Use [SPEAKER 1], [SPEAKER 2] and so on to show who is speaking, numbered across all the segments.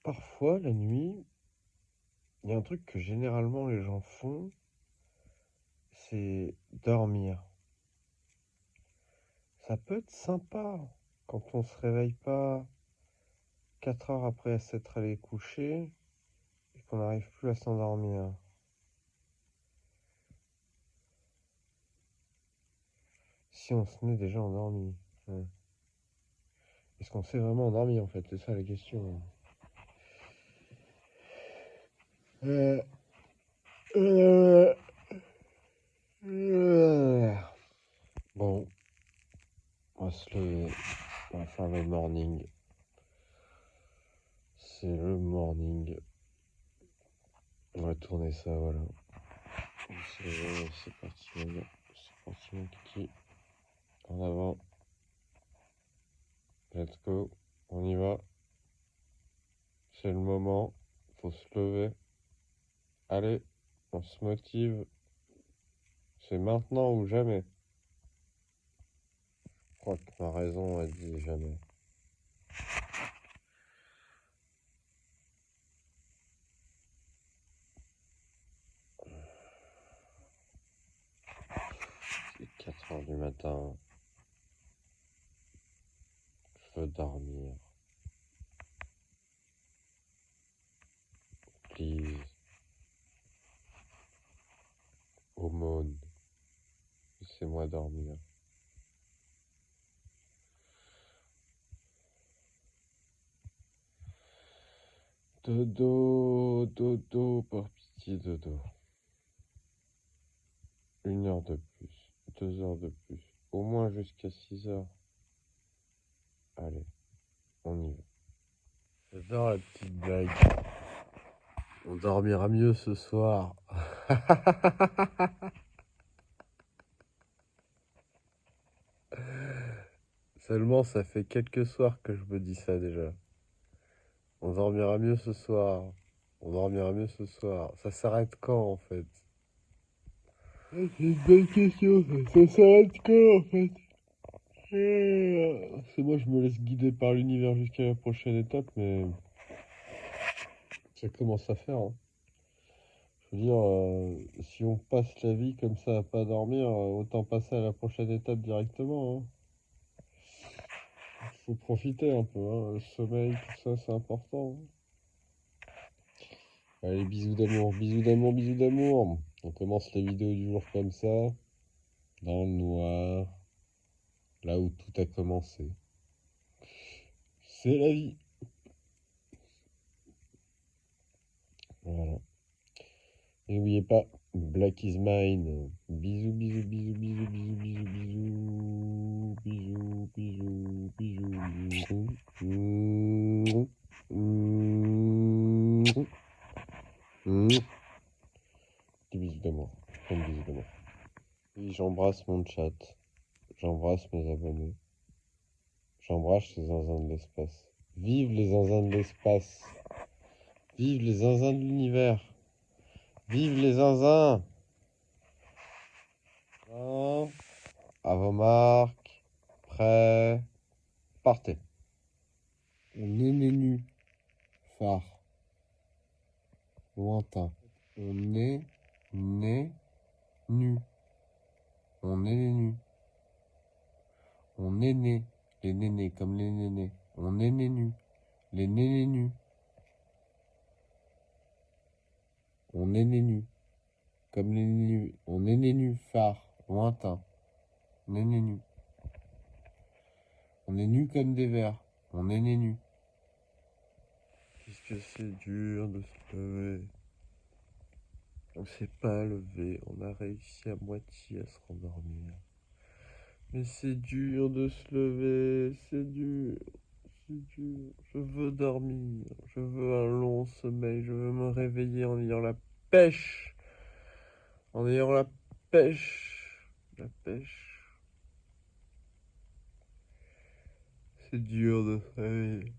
[SPEAKER 1] Parfois, la nuit, il y a un truc que généralement les gens font, c'est dormir. Ça peut être sympa quand on se réveille pas 4 heures après s'être allé coucher et qu'on n'arrive plus à s'endormir. Si on se met déjà endormi. Ouais. Est-ce qu'on s'est vraiment endormi en fait? C'est ça la question. Euh, euh, euh. Bon, on va se lever. On va faire le morning. C'est le morning. On va tourner ça, voilà. C'est parti, maintenant. C'est parti, mon kiki. En avant. Let's go. On y va. C'est le moment. Faut se lever. Allez, on se motive. C'est maintenant ou jamais. Je crois que ma raison a dit jamais. C'est 4 heures du matin. Je veux dormir. Please. Aumône. Laissez-moi dormir. Dodo, dodo, par pitié, dodo. 1 heure de plus, 2 heures de plus, au moins jusqu'à 6 heures. Allez, on y va. J'adore la petite blague. On dormira mieux ce soir. Seulement, ça fait quelques soirs que je me dis ça déjà. On dormira mieux ce soir. On dormira mieux ce soir. Ça s'arrête quand en fait? C'est une bonne question. Ça s'arrête quand en fait? C'est moi, je me laisse guider par l'univers jusqu'à la prochaine étape, mais ça commence à faire, hein. Je veux dire, si on passe la vie comme ça à pas dormir, autant passer à la prochaine étape directement, hein. Faut profiter un peu, hein. Le sommeil, tout ça, c'est important, hein. Allez, bisous d'amour, bisous d'amour, bisous d'amour. On commence la vidéo du jour comme ça, dans le noir, là où tout a commencé. C'est la vie. Voilà. Et n'oubliez pas, Black is mine. Bisous, bisous, bisous, bisous, bisous, bisous, bisous, bisous, bisous, bisous, bisous. Des bisous d'amour. Plein de bisous d'amour. Oui, j'embrasse mon chat. J'embrasse mes abonnés. J'embrasse les zinzins de l'espace. Vive les zinzins de l'espace. Vive les zinzins de l'univers. Vive les zinzins. À vos marques. Prêts. Partez. On est né nu. Phare. Lointain. On est né nu. On est né nu. On est né. Les nénés comme les nénés. On est né nu. Les nénés nus. On est né nu. Comme les nus. On est né nu. Phare. Lointain. On est né nu. On est nu comme des vers. On est né nu. Qu'est-ce que c'est dur de se lever. On s'est pas levé. On a réussi à moitié à se rendormir. Mais c'est dur de se lever. C'est dur. C'est dur. Je veux dormir. Je veux un long sommeil. Je veux me réveiller en ayant la pêche. En ayant la pêche. La pêche. C'est dur de se réveiller.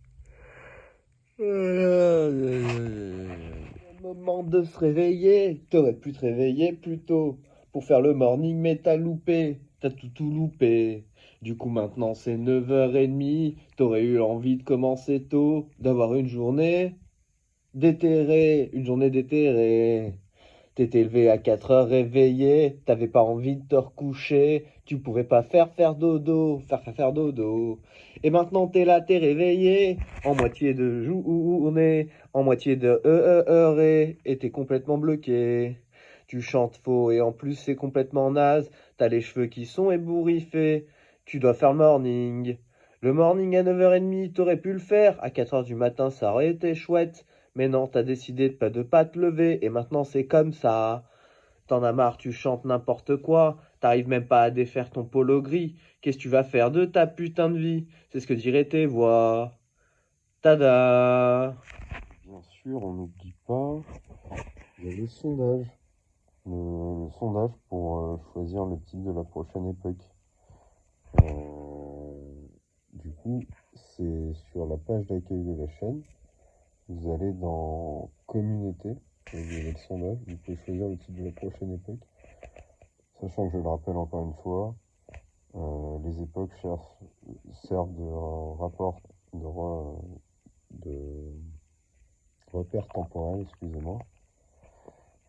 [SPEAKER 1] Moment de se réveiller. T'aurais pu te réveiller plus tôt pour faire le morning, mais t'as loupé. T'as tout loupé. Du coup, maintenant c'est 9h30. T'aurais eu envie de commencer tôt, d'avoir une journée Déterré, une journée déterrée. T'étais levé à 4 heures réveillé, t'avais pas envie de te recoucher, tu pouvais pas faire dodo, faire dodo. Et maintenant t'es là, t'es réveillé, en moitié de journée, en moitié de heuré, et t'es complètement bloqué. Tu chantes faux et en plus c'est complètement naze, t'as les cheveux qui sont ébouriffés, tu dois faire le morning. Le morning à 9h30, t'aurais pu le faire, à 4 heures du matin ça aurait été chouette. Mais non, t'as décidé de pas te lever, et maintenant c'est comme ça. T'en as marre, tu chantes n'importe quoi, t'arrives même pas à défaire ton polo gris. Qu'est-ce que tu vas faire de ta putain de vie? C'est ce que diraient tes voix. Tada! Bien sûr, on n'oublie pas, il y a le sondage. Le sondage pour choisir le titre de la prochaine époque. Du coup, c'est sur la page d'accueil de la chaîne. Vous allez dans communauté, et vous avez le sondage, vous pouvez choisir le titre de la prochaine époque. Sachant que je le rappelle encore une fois, les époques servent de rapport de repère temporel, excusez-moi.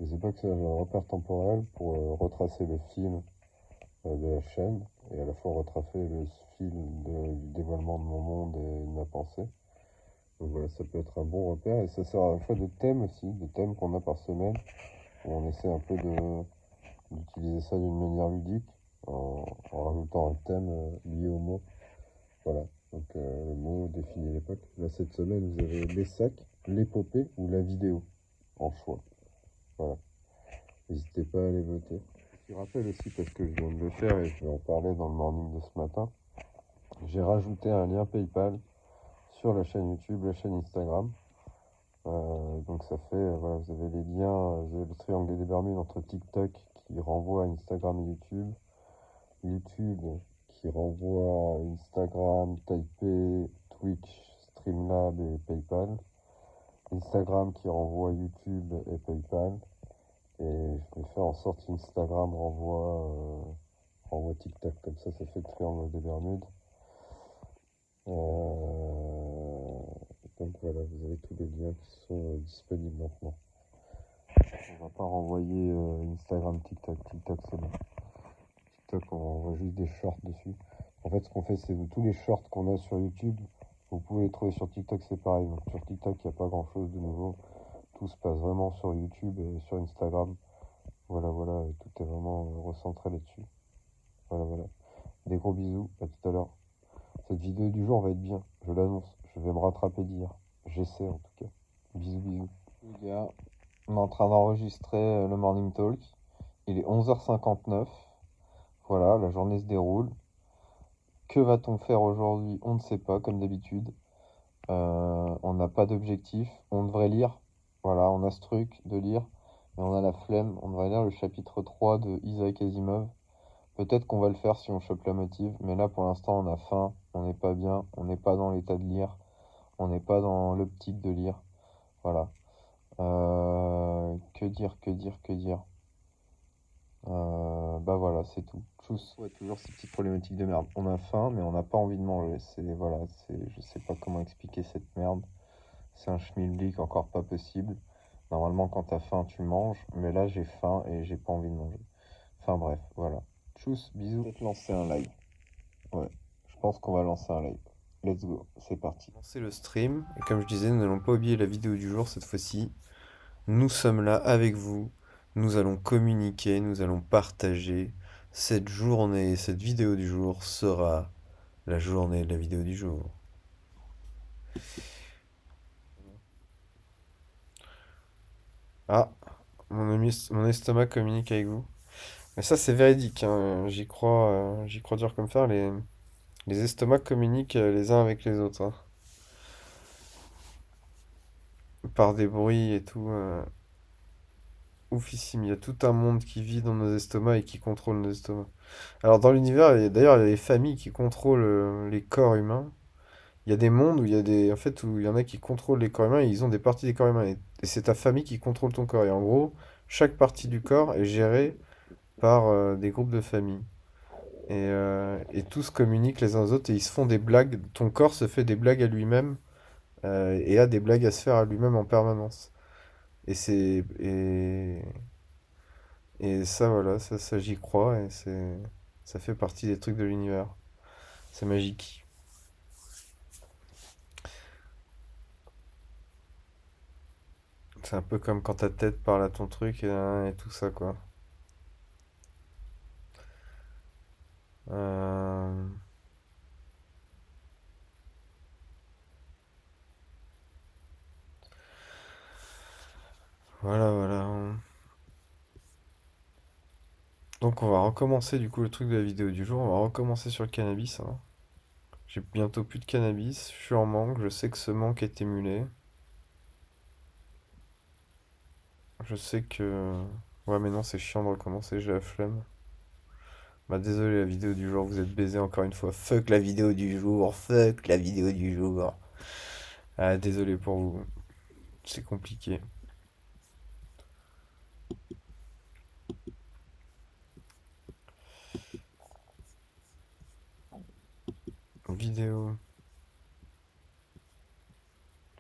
[SPEAKER 1] Les époques servent de repère temporel pour retracer le fil de la chaîne et à la fois retracer le fil du dévoilement de mon monde et de ma pensée. Donc voilà, ça peut être un bon repère et ça sert à la fois de thème aussi, de thèmes qu'on a par semaine, où on essaie un peu d'utiliser ça d'une manière ludique en rajoutant un thème lié au mot. Voilà, donc le mot définit l'époque. Là, cette semaine, vous avez les sacs, l'épopée ou la vidéo en choix. Voilà, n'hésitez pas à aller voter. Je rappelle aussi, parce que je viens de le faire et je vais en parler dans le morning de ce matin, j'ai rajouté un lien PayPal sur la chaîne YouTube, la chaîne Instagram. Donc ça fait, voilà, vous avez les liens, vous avez le triangle des Bermudes entre TikTok qui renvoie à Instagram et YouTube, YouTube qui renvoie à Instagram, Taipei, Twitch, Streamlab et PayPal, Instagram qui renvoie à YouTube et PayPal, et je vais faire en sorte qu'Instagram renvoie TikTok, comme ça fait le triangle des Bermudes. Donc voilà, vous avez tous les liens qui sont disponibles maintenant. On va pas renvoyer Instagram, TikTok. TikTok, c'est bon. TikTok, on renvoie juste des shorts dessus. En fait, ce qu'on fait, c'est de tous les shorts qu'on a sur YouTube, vous pouvez les trouver sur TikTok, c'est pareil. Donc sur TikTok, il n'y a pas grand-chose de nouveau. Tout se passe vraiment sur YouTube et sur Instagram. Voilà, voilà, tout est vraiment recentré là-dessus. Voilà, voilà. Des gros bisous, à tout à l'heure. Cette vidéo du jour va être bien, je l'annonce. Je vais me rattraper d'hier. J'essaie en tout cas. Bisous, bisous. Les gars, on est en train d'enregistrer le Morning Talk. Il est 11h59. Voilà, la journée se déroule. Que va-t-on faire aujourd'hui? On ne sait pas, comme d'habitude. On n'a pas d'objectif. On devrait lire. Voilà, on a ce truc de lire. Mais on a la flemme. On devrait lire le chapitre 3 de Isaac Asimov. Peut-être qu'on va le faire si on chope la motive. Mais là, pour l'instant, on a faim. On n'est pas bien. On n'est pas dans l'état de lire. On n'est pas dans l'optique de lire. Voilà. Que dire, que dire, que dire. Bah voilà, c'est tout. Tchuss. Ouais, toujours ces petites problématiques de merde. On a faim, mais on n'a pas envie de manger. Voilà, je sais pas comment expliquer cette merde. C'est un schmilblick encore pas possible. Normalement, quand t'as faim, tu manges. Mais là, j'ai faim et j'ai pas envie de manger. Enfin bref, voilà. Tchuss, bisous. Peut-être lancer un live. Ouais, je pense qu'on va lancer un live. Let's go, c'est parti. Lancer le stream. Et comme je disais, nous n'allons pas oublier la vidéo du jour cette fois-ci. Nous sommes là avec vous, nous allons communiquer, nous allons partager. Cette journée, cette vidéo du jour sera la journée de la vidéo du jour. Ah, mon estomac communique avec vous. Mais ça c'est véridique, hein, j'y crois dur comme fer, les estomacs communiquent les uns avec les autres, hein, par des bruits et tout. Oufissime, il y a tout un monde qui vit dans nos estomacs et qui contrôle nos estomacs. Alors dans l'univers, d'ailleurs, il y a des familles qui contrôlent les corps humains. Il y a des mondes où il y a en fait, où il y en a qui contrôlent les corps humains et ils ont des parties des corps humains. Et c'est ta famille qui contrôle ton corps. Et en gros, chaque partie du corps est gérée par des groupes de famille. Et tous communiquent les uns aux autres et ils se font des blagues. Ton corps se fait des blagues à lui-même
[SPEAKER 2] et a des blagues à se faire à lui-même en permanence. Et c'est et ça voilà, ça j'y crois et c'est ça fait partie des trucs de l'univers. C'est magique. C'est un peu comme quand ta tête parle à ton truc et tout ça quoi. Euh, voilà voilà. Donc on va recommencer du coup le truc de la vidéo du jour. On va recommencer sur le cannabis, hein. J'ai bientôt plus de cannabis. Je suis en manque. Je sais que ce manque est émulé. Je sais que... Ouais mais non c'est chiant de recommencer. J'ai la flemme. Bah désolé la vidéo du jour. Vous êtes baisé encore une fois. Fuck la vidéo du jour. Fuck la vidéo du jour. Ah désolé pour vous. C'est compliqué. Vidéo.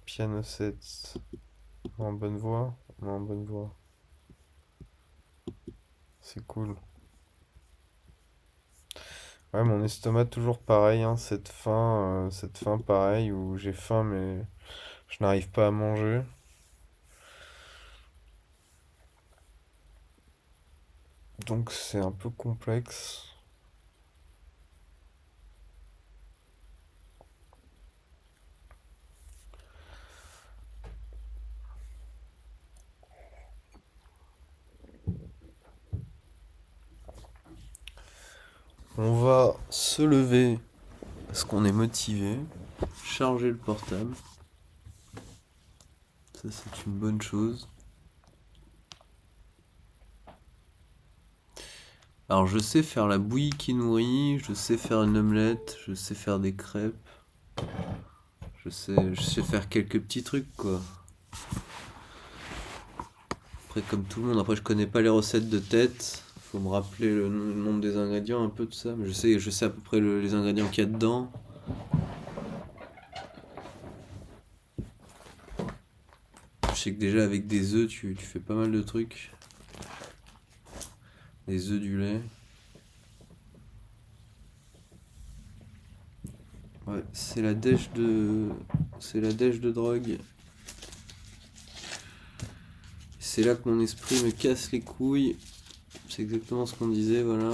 [SPEAKER 2] Piano 7. En bonne voix. En bonne voix. C'est cool. Ouais, mon estomac toujours pareil, hein, cette faim pareil où j'ai faim mais je n'arrive pas à manger. Donc c'est un peu complexe. On va se lever parce qu'on est motivé. Charger le portable. Ça c'est une bonne chose. Alors je sais faire la bouillie qui nourrit, je sais faire une omelette, je sais faire des crêpes. Je sais faire quelques petits trucs quoi. Après comme tout le monde, après je connais pas les recettes de tête. Faut me rappeler le nombre des ingrédients, un peu de ça. Mais je sais à peu près les ingrédients qu'il y a dedans. Je sais que déjà avec des œufs, tu fais pas mal de trucs. Des œufs, du lait. Ouais, c'est la dèche de. C'est la dèche de drogue. C'est là que mon esprit me casse les couilles. C'est exactement ce qu'on disait, voilà.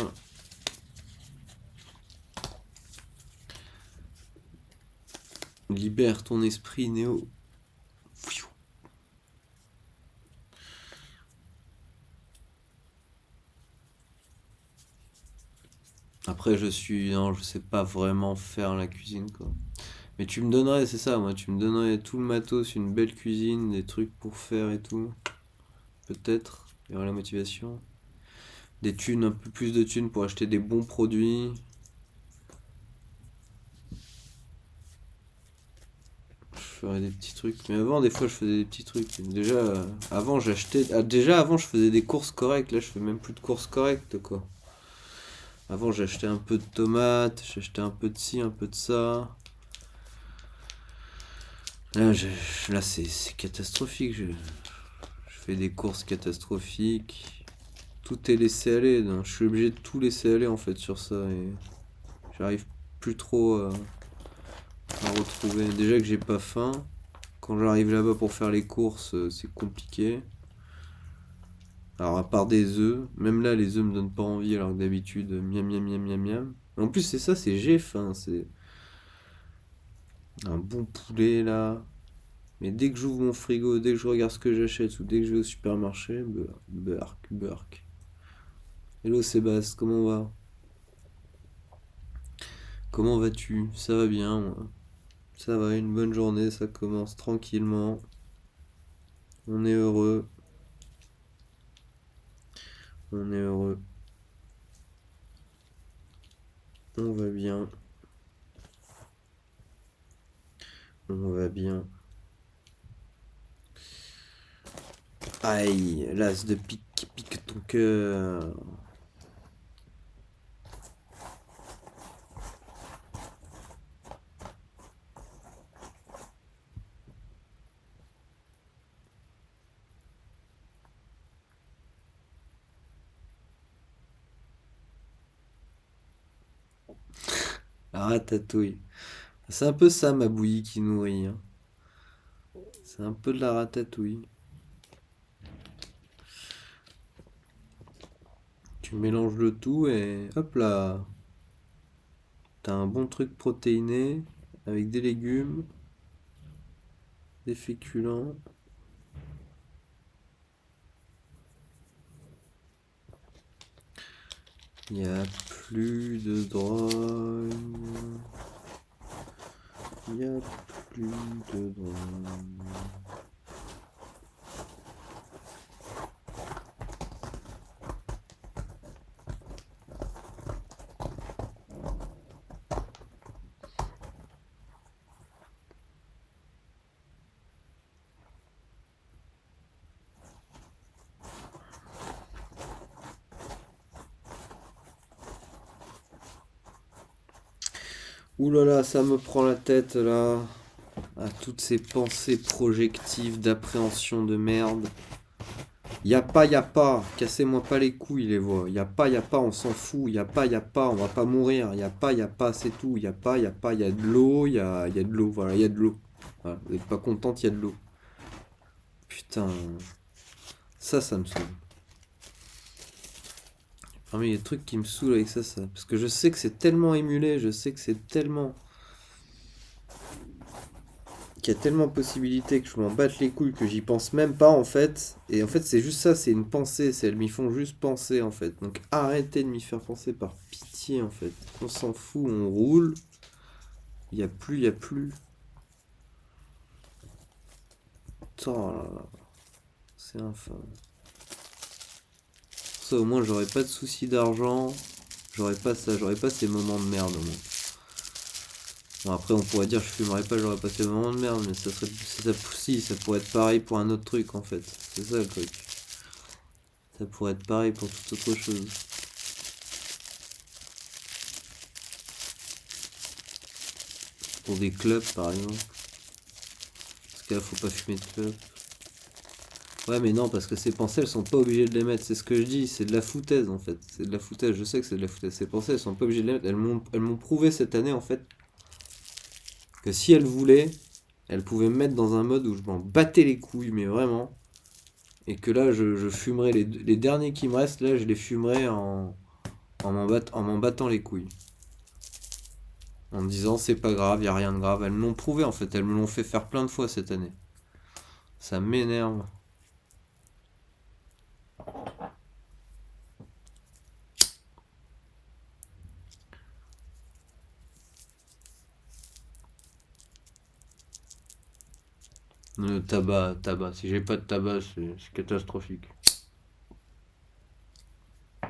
[SPEAKER 2] Libère ton esprit, Néo. Après, non, je sais pas vraiment faire la cuisine, quoi. Mais tu me donnerais, c'est ça, moi, tu me donnerais tout le matos, une belle cuisine, des trucs pour faire et tout. Peut-être. Il y aurait la motivation. Des thunes, un peu plus de thunes pour acheter des bons produits. Je ferais des petits trucs. Mais avant, des fois, je faisais des petits trucs. Déjà, avant, j'achetais. Ah, déjà, avant, je faisais des courses correctes. Là, je fais même plus de courses correctes, quoi. Avant, j'achetais un peu de tomates, j'achetais un peu de ci, un peu de ça. Là, là c'est catastrophique. Je fais des courses catastrophiques. Tout est laissé aller. Donc je suis obligé de tout laisser aller, en fait, sur ça. Et j'arrive plus trop à retrouver. Déjà que j'ai pas faim. Quand j'arrive là-bas pour faire les courses, c'est compliqué. Alors à part des œufs, même là les œufs me donnent pas envie alors que d'habitude miam miam miam miam miam. En plus c'est ça, c'est j'ai faim, c'est un bon poulet là. Mais dès que j'ouvre mon frigo, dès que je regarde ce que j'achète ou dès que je vais au supermarché, burk, burk. Hello Sébastien, comment va? Comment vas-tu? Ça va bien moi. Ça va, une bonne journée, ça commence tranquillement. On est heureux, on est heureux, on va bien, on va bien. Aïe, l'as de pique qui pique ton cœur. La ratatouille. C'est un peu ça ma bouillie qui nourrit, hein. C'est un peu de la ratatouille. Tu mélanges le tout et hop là, t'as un bon truc protéiné avec des légumes, des féculents. Il n'y a plus de drogue. Il n'y a plus de drogue. Ouh là là, ça me prend la tête là. À toutes ces pensées projectives d'appréhension de merde. Y a pas, cassez-moi pas les couilles les voix. Y a pas, on s'en fout. Y a pas, on va pas mourir. Y a pas, c'est tout. Y a pas, y a de l'eau, y a de l'eau, voilà, y a de l'eau. Voilà, vous êtes pas contente, y a de l'eau. Putain, ça me saoule. Parmi les trucs qui me saoulent avec ça. Parce que je sais que c'est tellement émulé, je sais que c'est tellement. Qu'il y a tellement de possibilités que je m'en batte les couilles que j'y pense même pas en fait. Et en fait, c'est juste ça, c'est une pensée. Elles m'y font juste penser en fait. Donc arrêtez de m'y faire penser par pitié en fait. On s'en fout, on roule. Il y a plus. Attends, là, là. C'est infâme. Ça, au moins, j'aurais pas de soucis d'argent. J'aurais pas ça, j'aurais pas ces moments de merde au moins. Bon, après, on pourrait dire je fumerais pas, j'aurais pas ces moments de merde, mais ça serait. Si, ça pourrait être pareil pour un autre truc en fait. C'est ça le truc. Ça pourrait être pareil pour toute autre chose. Pour des clubs par exemple. Parce que là, faut pas fumer de club. Ouais, mais non, parce que ces pensées, elles sont pas obligées de les mettre. C'est ce que je dis, c'est de la foutaise en fait. C'est de la foutaise, je sais que c'est de la foutaise. Ces pensées, elles sont pas obligées de les mettre. Elles m'ont prouvé cette année en fait que si elles voulaient, elles pouvaient me mettre dans un mode où je m'en battais les couilles, mais vraiment. Et que là, je fumerais les derniers qui me restent, là, je les fumerais en m'en battant les couilles. En me disant, c'est pas grave, y a rien de grave. Elles me l'ont prouvé en fait, elles me l'ont fait faire plein de fois cette année. Ça m'énerve. Le tabac. Si j'ai pas de tabac, c'est catastrophique.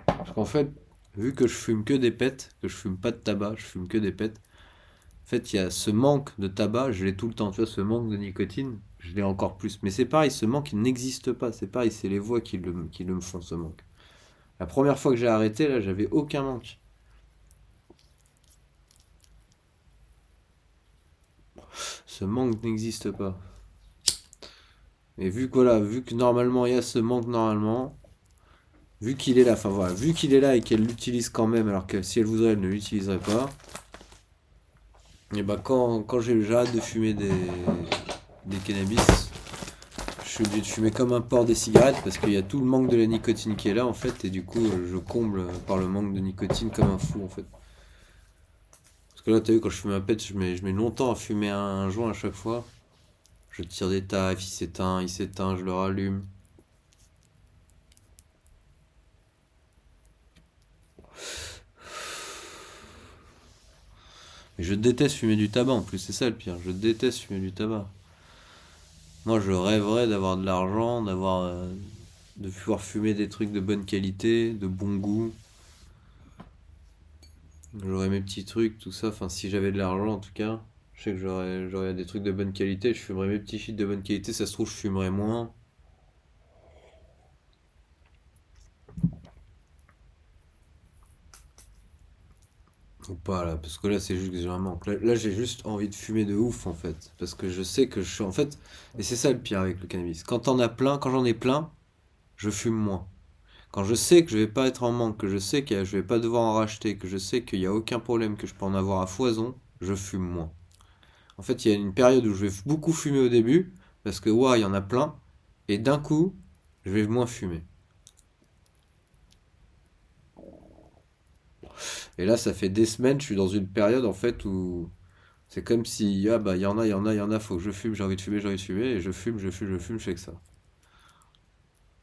[SPEAKER 2] Parce qu'en fait, vu que je fume que des pets, que je fume pas de tabac, je fume que des pets, en fait, il y a ce manque de tabac, je l'ai tout le temps, tu vois, ce manque de nicotine, je l'ai encore plus. Mais c'est pareil, ce manque, il n'existe pas, c'est pareil, c'est les voix qui le me font, ce manque. La première fois que j'ai arrêté, là, j'avais aucun manque. Ce manque n'existe pas. Et vu que, voilà, vu que normalement, il y a ce manque normalement, vu qu'il est là, enfin voilà, vu qu'il est là et qu'elle l'utilise quand même, alors que si elle voudrait, elle ne l'utiliserait pas, et bah quand j'arrête de fumer des cannabis, je suis obligé de fumer comme un porc des cigarettes parce qu'il y a tout le manque de la nicotine qui est là en fait, et du coup je comble par le manque de nicotine comme un fou en fait. Parce que là, t'as vu, quand je fume un pet, je mets longtemps à fumer un joint à chaque fois. Je tire des taffes, il s'éteint, je le rallume. Mais je déteste fumer du tabac en plus, c'est ça le pire. Je déteste fumer du tabac. Moi, je rêverais d'avoir de l'argent, de pouvoir fumer des trucs de bonne qualité, de bon goût. J'aurais mes petits trucs, tout ça. Enfin, si j'avais de l'argent en tout cas, je sais que j'aurais des trucs de bonne qualité. Je fumerais mes petits shit de bonne qualité. Ça se trouve, je fumerais moins. Ou pas là, parce que là, c'est juste que j'ai un manque. Là, j'ai juste envie de fumer de ouf en fait. Parce que je sais que je suis en fait. Et c'est ça le pire avec le cannabis. Quand j'en ai plein, je fume moins. Quand je sais que je vais pas être en manque, que je sais que je vais pas devoir en racheter, que je sais qu'il y a aucun problème, que je peux en avoir à foison, je fume moins. En fait, il y a une période où je vais beaucoup fumer au début, parce que ouais, il y en a plein, et d'un coup, je vais moins fumer. Et là, ça fait des semaines, je suis dans une période en fait où c'est comme si, ah bah, il y en a, faut que je fume, j'ai envie de fumer, j'ai envie de fumer, et je fume, je fais que ça.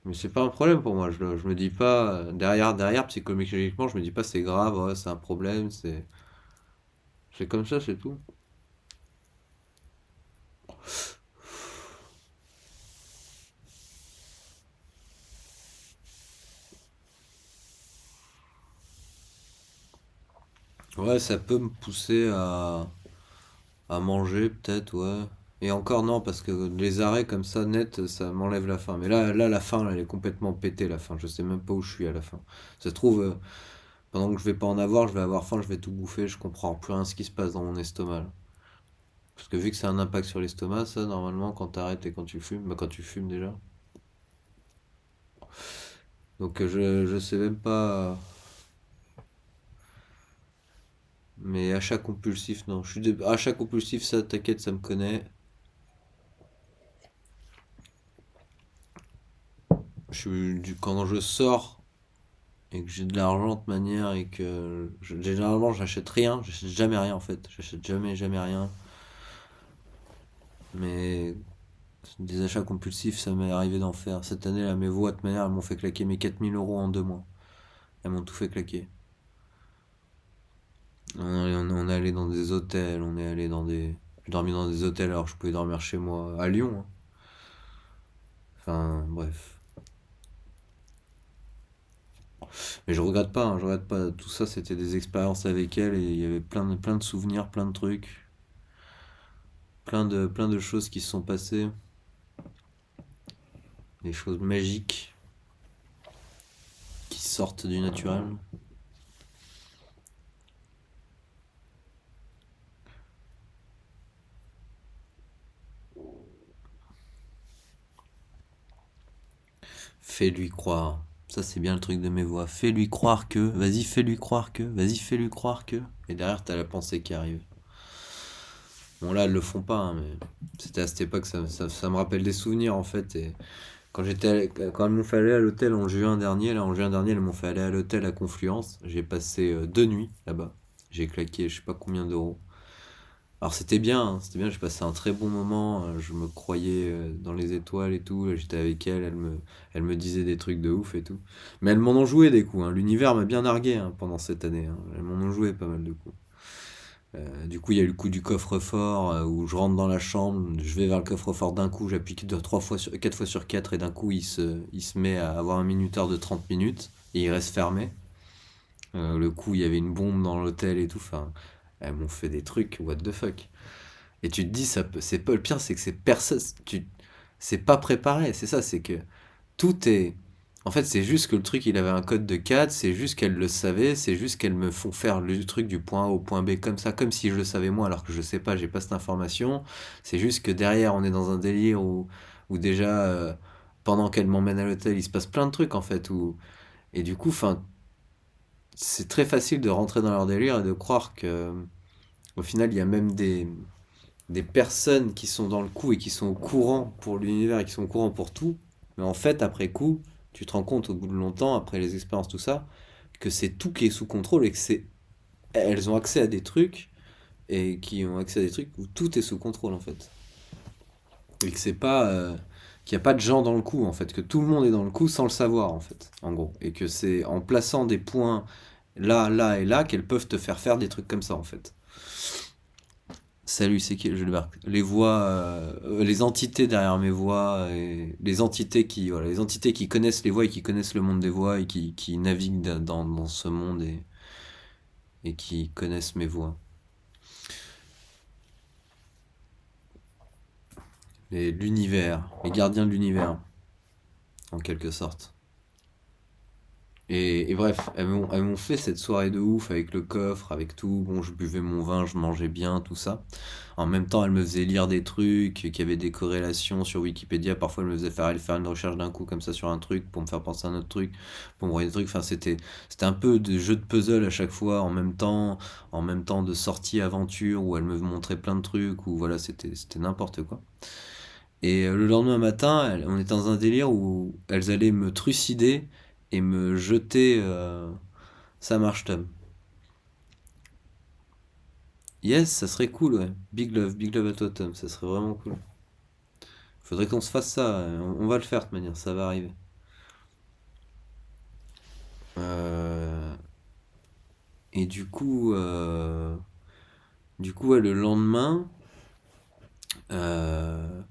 [SPEAKER 2] Mais c'est pas un problème pour moi, je me dis pas, derrière, psychologiquement, je me dis pas c'est grave, ouais, c'est un problème, c'est comme ça, c'est tout. Ouais, ça peut me pousser à manger, peut-être, ouais. Et encore non, parce que les arrêts comme ça, net, ça m'enlève la faim. Mais là, la faim, là, elle est complètement pétée, la faim. Je sais même pas où je suis à la fin. Ça se trouve, pendant que je vais pas en avoir, je vais avoir faim, je vais tout bouffer, je comprends plus rien ce qui se passe dans mon estomac, là. Parce que vu que c'est un impact sur l'estomac, ça, normalement, quand t'arrêtes et quand tu fumes, bah quand tu fumes déjà. Donc je sais même pas. Mais achat compulsif, non. Achat compulsif, ça, t'inquiète, ça me connaît. Quand je sors et que j'ai de l'argent de manière et que généralement j'achète rien, j'achète jamais rien en fait. J'achète jamais, jamais rien. Mais des achats compulsifs, ça m'est arrivé d'en faire. Cette année, là, mes voix de manière, elles m'ont fait claquer mes 4 000 € en 2 mois. Elles m'ont tout fait claquer. On est allé dans des hôtels, on est allé dans des. J'ai dormi dans des hôtels alors que je pouvais dormir chez moi, à Lyon, hein. Enfin, bref. Mais je regrette pas, hein, je regrette pas. Tout ça, c'était des expériences avec elle et il y avait plein de souvenirs, plein de trucs, plein de choses qui se sont passées, des choses magiques qui sortent du naturel. Fais-lui croire. Ça, c'est bien le truc de mes voix. Fais-lui croire que, vas-y, fais-lui croire que, vas-y, fais-lui croire que. Et derrière, t'as la pensée qui arrive. Bon, là, elles le font pas, hein, mais c'était à cette époque, ça me rappelle des souvenirs en fait. Et quand elles m'ont fait aller à l'hôtel en juin dernier, là, en juin dernier, elles m'ont fait aller à l'hôtel à Confluence. J'ai passé 2 nuits là-bas. J'ai claqué je sais pas combien d'euros. Alors c'était bien, j'ai passé un très bon moment, je me croyais dans les étoiles et tout, j'étais avec elle, elle me disait des trucs de ouf et tout. Mais elles m'en ont joué des coups, hein. L'univers m'a bien nargué, hein, pendant cette année, hein. Elles m'en ont joué pas mal de coups. Du coup, il y a eu le coup du coffre-fort où je rentre dans la chambre, je vais vers le coffre-fort d'un coup, j'appuie 4 fois sur 4 et d'un coup il se met à avoir un minuteur de 30 minutes et il reste fermé. Le coup, il y avait une bombe dans l'hôtel et tout, enfin, elles m'ont fait des trucs, what the fuck. Et tu te dis, c'est pas le pire, c'est que c'est pas préparé, c'est ça, c'est que tout est. En fait, c'est juste que le truc, il avait un code de 4, c'est juste qu'elles le savaient, c'est juste qu'elles me font faire le truc du point A au point B comme ça, comme si je le savais moi, alors que je sais pas, j'ai pas cette information. C'est juste que derrière, on est dans un délire où déjà, pendant qu'elles m'emmènent à l'hôtel, il se passe plein de trucs en fait. Et du coup, enfin, c'est très facile de rentrer dans leur délire et de croire que, au final, il y a même des personnes qui sont dans le coup et qui sont au courant pour l'univers et qui sont au courant pour tout. Mais en fait, après coup, tu te rends compte au bout de longtemps, après les expériences, tout ça, que c'est tout qui est sous contrôle et que elles ont accès à des trucs et qui ont accès à des trucs où tout est sous contrôle en fait. Et que c'est pas. Qu'il n'y a pas de gens dans le coup en fait, que tout le monde est dans le coup sans le savoir en fait, en gros. Et que c'est en plaçant des points là, là et là qu'elles peuvent te faire des trucs comme ça en fait. Salut, c'est qui je débarque. Les voix, les entités derrière mes voix, et les entités voilà, les entités qui connaissent les voix et qui connaissent le monde des voix et qui naviguent dans ce monde et qui connaissent mes voix. L'univers, les gardiens de l'univers, en quelque sorte. Et bref, elles m'ont fait cette soirée de ouf avec le coffre, avec tout. Bon, je buvais mon vin, je mangeais bien, tout ça. En même temps, elles me faisaient lire des trucs, qui avaient des corrélations sur Wikipédia. Parfois, elles me faisaient faire une recherche d'un coup comme ça sur un truc pour me faire penser à un autre truc, pour me voir des trucs. Enfin, c'était un peu de jeu de puzzle à chaque fois, en même temps de sortie aventure où elles me montraient plein de trucs, ou voilà, c'était n'importe quoi. Et le lendemain matin, on était dans un délire où elles allaient me trucider et me jeter ça marche, Tom. Yes, ça serait cool, ouais. Big love à toi, Tom. Ça serait vraiment cool. Faudrait qu'on se fasse ça. On va le faire de toute manière, ça va arriver. Euh, Et du coup, ouais, le lendemain, euh,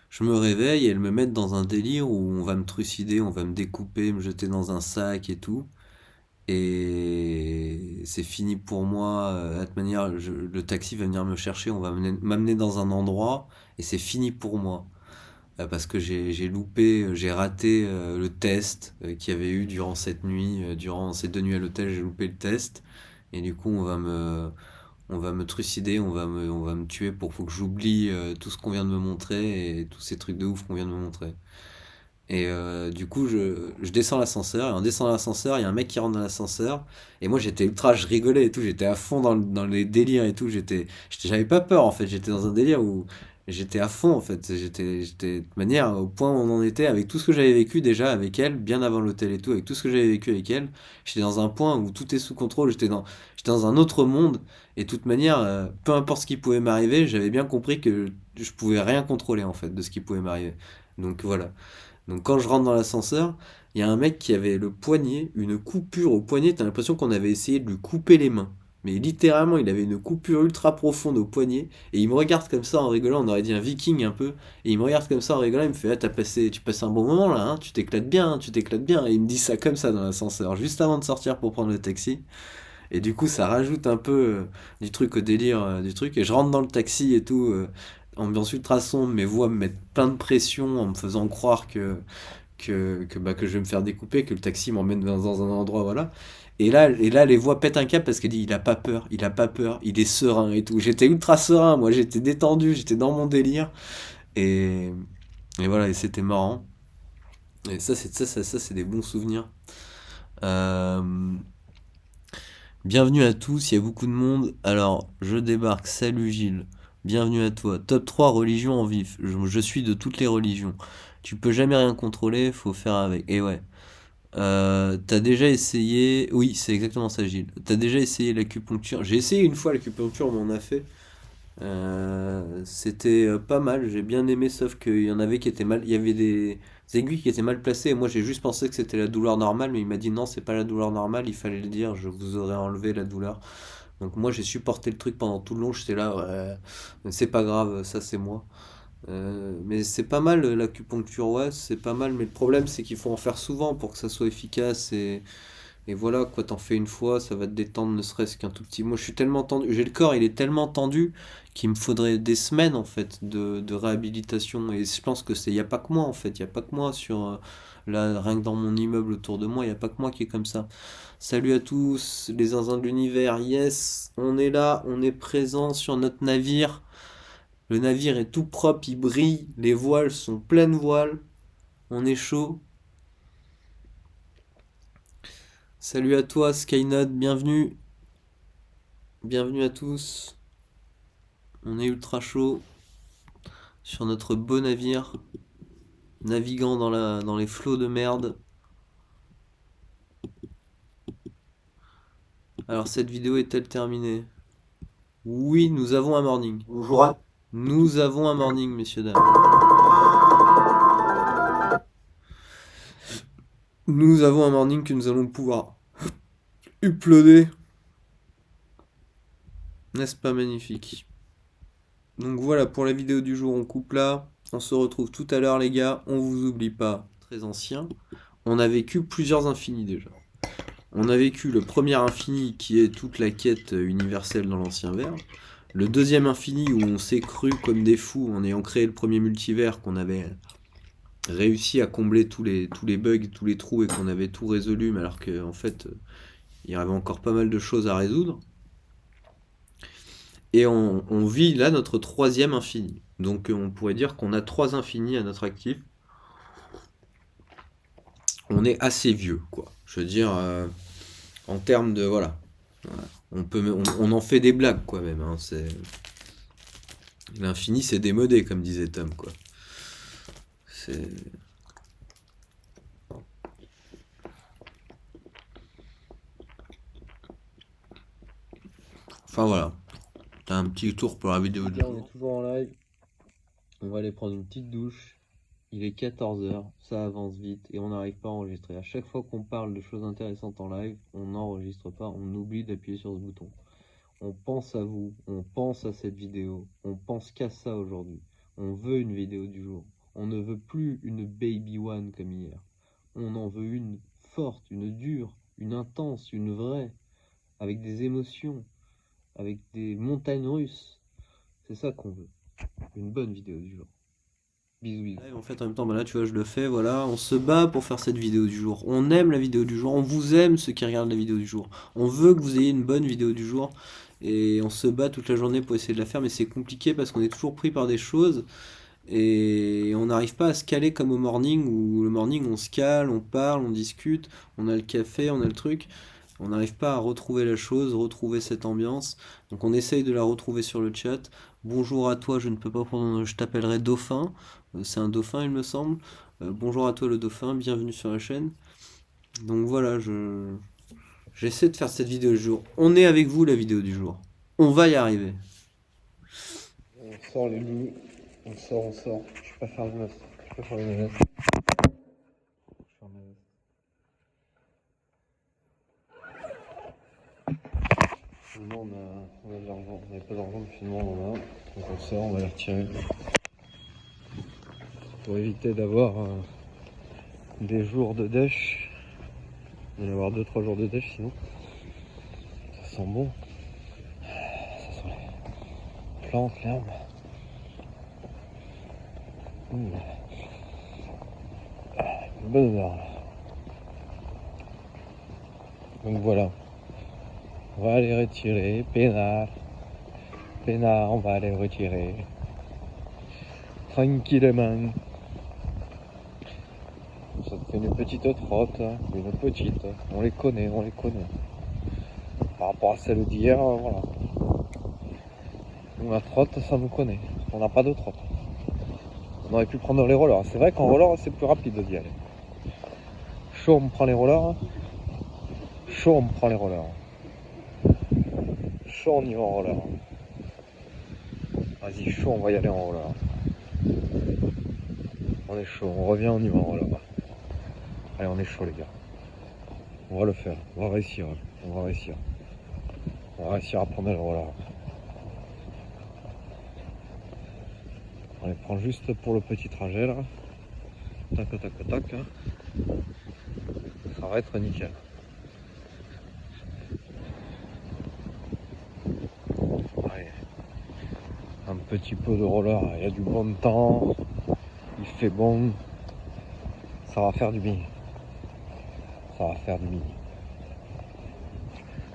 [SPEAKER 2] je me réveille et elles me mettent dans un délire où on va me trucider, on va me découper, me jeter dans un sac et tout. Et c'est fini pour moi. De toute manière, le taxi va venir me chercher, on va m'amener dans un endroit et c'est fini pour moi. Parce que j'ai loupé, j'ai raté le test qu'il y avait eu durant cette nuit, durant ces 2 nuits à l'hôtel, j'ai loupé le test. Et du coup, on va me trucider, on va me tuer pour faut que j'oublie tout ce qu'on vient de me montrer et tous ces trucs de ouf qu'on vient de me montrer. Et du coup, je descends l'ascenseur, et en descendant l'ascenseur, il y a un mec qui rentre dans l'ascenseur, et moi j'étais ultra, je rigolais et tout, j'étais à fond dans les délires et tout, j'avais pas peur en fait, j'étais dans un délire où j'étais à fond en fait, j'étais de manière au point où on en était, avec tout ce que j'avais vécu déjà avec elle, bien avant l'hôtel et tout, avec tout ce que j'avais vécu avec elle, j'étais dans un point où tout est sous contrôle, j'étais dans un autre monde, et de toute manière, peu importe ce qui pouvait m'arriver, j'avais bien compris que je pouvais rien contrôler en fait de ce qui pouvait m'arriver. Donc voilà. Donc quand je rentre dans l'ascenseur, il y a un mec qui avait le poignet, une coupure au poignet, t'as l'impression qu'on avait essayé de lui couper les mains. Mais littéralement, il avait une coupure ultra profonde au poignet, et il me regarde comme ça en rigolant, on aurait dit un viking un peu, et il me regarde comme ça en rigolant, il me fait: ah, tu passes un bon moment là, hein, tu t'éclates bien, et il me dit ça comme ça dans l'ascenseur, juste avant de sortir pour prendre le taxi. Et du coup, ça rajoute un peu du truc au délire du truc. Et je rentre dans le taxi et tout, ambiance ultra sombre, mes voix me mettent plein de pression en me faisant croire que je vais me faire découper, que le taxi m'emmène dans un endroit, voilà. Et là, les voix pètent un câble parce qu'elle dit: il a pas peur, il a pas peur, il est serein et tout. J'étais ultra serein, moi, j'étais détendu, j'étais dans mon délire. Et, et voilà, et c'était marrant. Et ça, c'est des bons souvenirs. Euh, Bienvenue à tous, il y a beaucoup de monde. Alors, je débarque, salut Gilles, bienvenue à toi. Top 3 religions en vif. Je suis de toutes les religions. Tu peux jamais rien contrôler, faut faire avec. Et ouais. T'as déjà essayé. Oui, c'est exactement ça, Gilles. T'as déjà essayé l'acupuncture? J'ai essayé une fois l'acupuncture, on m'en a fait. C'était pas mal, j'ai bien aimé, sauf qu'il y en avait qui étaient mal. Il y avait des aiguilles qui étaient mal placées, et moi j'ai juste pensé que c'était la douleur normale, mais il m'a dit non, c'est pas la douleur normale, il fallait le dire, je vous aurais enlevé la douleur. Donc moi j'ai supporté le truc pendant tout le long, j'étais là, ouais, mais c'est pas grave, ça c'est moi. Mais c'est pas mal l'acupuncture, ouais, c'est pas mal, mais le problème c'est qu'il faut en faire souvent pour que ça soit efficace, et voilà, quoi, t'en fais une fois, ça va te détendre ne serait-ce qu'un tout petit. Moi, je suis tellement tendu, j'ai le corps, il est tellement tendu qu'il me faudrait des semaines en fait de réhabilitation. Et je pense que il y a pas que moi en fait, il y a pas que moi sur là, rien que dans mon immeuble autour de moi, il y a pas que moi qui est comme ça. Salut à tous, les zinzins de l'univers. Yes, on est là, on est présent sur notre navire. Le navire est tout propre, il brille, les voiles sont pleines voiles. On est chaud. Salut à toi, Skynote, bienvenue. Bienvenue à tous. On est ultra chaud sur notre beau navire, naviguant dans les flots de merde. Alors cette vidéo est-elle terminée? Oui, nous avons un morning.
[SPEAKER 3] Bonjour.
[SPEAKER 2] Nous avons un morning, messieurs, dames. Nous avons un morning que nous allons pouvoir uploader. N'est-ce pas magnifique? Donc voilà, pour la vidéo du jour, on coupe là. On se retrouve tout à l'heure, les gars. On vous oublie pas. Très ancien. On a vécu plusieurs infinis déjà. On a vécu le premier infini qui est toute la quête universelle dans l'ancien verre. Le deuxième infini où on s'est cru comme des fous en ayant créé le premier multivers qu'on avait réussi à combler tous les bugs, tous les trous et qu'on avait tout résolu, mais alors qu'en fait, il y avait encore pas mal de choses à résoudre. Et on vit là notre troisième infini. Donc on pourrait dire qu'on a 3 infinis à notre actif. On est assez vieux, quoi. Je veux dire, en termes de... Voilà. Voilà. On en fait des blagues, quoi, même. Hein. L'infini, c'est démodé, comme disait Tom, quoi. C'est... Enfin, voilà. T'as un petit tour pour la vidéo du jour. On est toujours en live. On va aller prendre une petite douche. Il est 14h, ça avance vite et on n'arrive pas à enregistrer. À chaque fois qu'on parle de choses intéressantes en live, on n'enregistre pas, on oublie d'appuyer sur ce bouton. On pense à vous, on pense à cette vidéo, on pense qu'à ça aujourd'hui. On veut une vidéo du jour. On ne veut plus une baby one comme hier. On en veut une forte, une dure, une intense, une vraie, avec des émotions, avec des montagnes russes. C'est ça qu'on veut. Une bonne vidéo du jour. Bisous, bisous. En fait, en même temps, bah là, tu vois, je le fais, voilà. On se bat pour faire cette vidéo du jour. On aime la vidéo du jour. On vous aime, ceux qui regardent la vidéo du jour. On veut que vous ayez une bonne vidéo du jour. Et on se bat toute la journée pour essayer de la faire, mais c'est compliqué parce qu'on est toujours pris par des choses. Et on n'arrive pas à se caler comme au morning, où le morning, on se cale, on parle, on discute, on a le café, on a le truc. On n'arrive pas à retrouver la chose, retrouver cette ambiance. Donc on essaye de la retrouver sur le chat. Bonjour à toi, je ne peux pas prendre, je t'appellerai Dauphin. C'est un dauphin, il me semble. Bonjour à toi le dauphin, bienvenue sur la chaîne. Donc voilà, j'essaie de faire cette vidéo du jour. On est avec vous la vidéo du jour. On va y arriver.
[SPEAKER 1] On sort les loups. On sort, on sort. Je peux pas faire le veste. Je peux faire une veste. Je ferme la veste. Finalement, on a de l'argent. On n'avait pas d'argent, mais finalement, on en a. Donc on sort, on va les retirer. Pour éviter d'avoir des jours de dèche. On va avoir 2-3 jours de dèche sinon. Ça sent bon. Ça sent les plantes, l'herbe. Une bonne odeur. Donc voilà. On va aller retirer. Peinard. Peinard, on va aller retirer. Tranquillement. Ça te fait une petite trotte, une petite. On les connaît, on les connaît. Par rapport à celle d'hier, voilà. Nous, la trotte, ça nous connaît. On n'a pas de trotte. On aurait pu prendre les rollers. C'est vrai qu'en roller, c'est plus rapide d'y aller. Chaud, on prend les rollers. Chaud, on prend les rollers. Chaud, on y va en roller. Vas-y, chaud, on va y aller en roller. On est chaud, on revient, on y va en roller. Allez, on est chaud, les gars. On va le faire, on va réussir. On va réussir. On va réussir à prendre le roller. On les prend juste pour le petit trajet là. Tac, tac, tac. Ça va être nickel. Allez. Un petit peu de roller, il y a du bon temps. Il fait bon. Ça va faire du bien. Ça va faire du bien.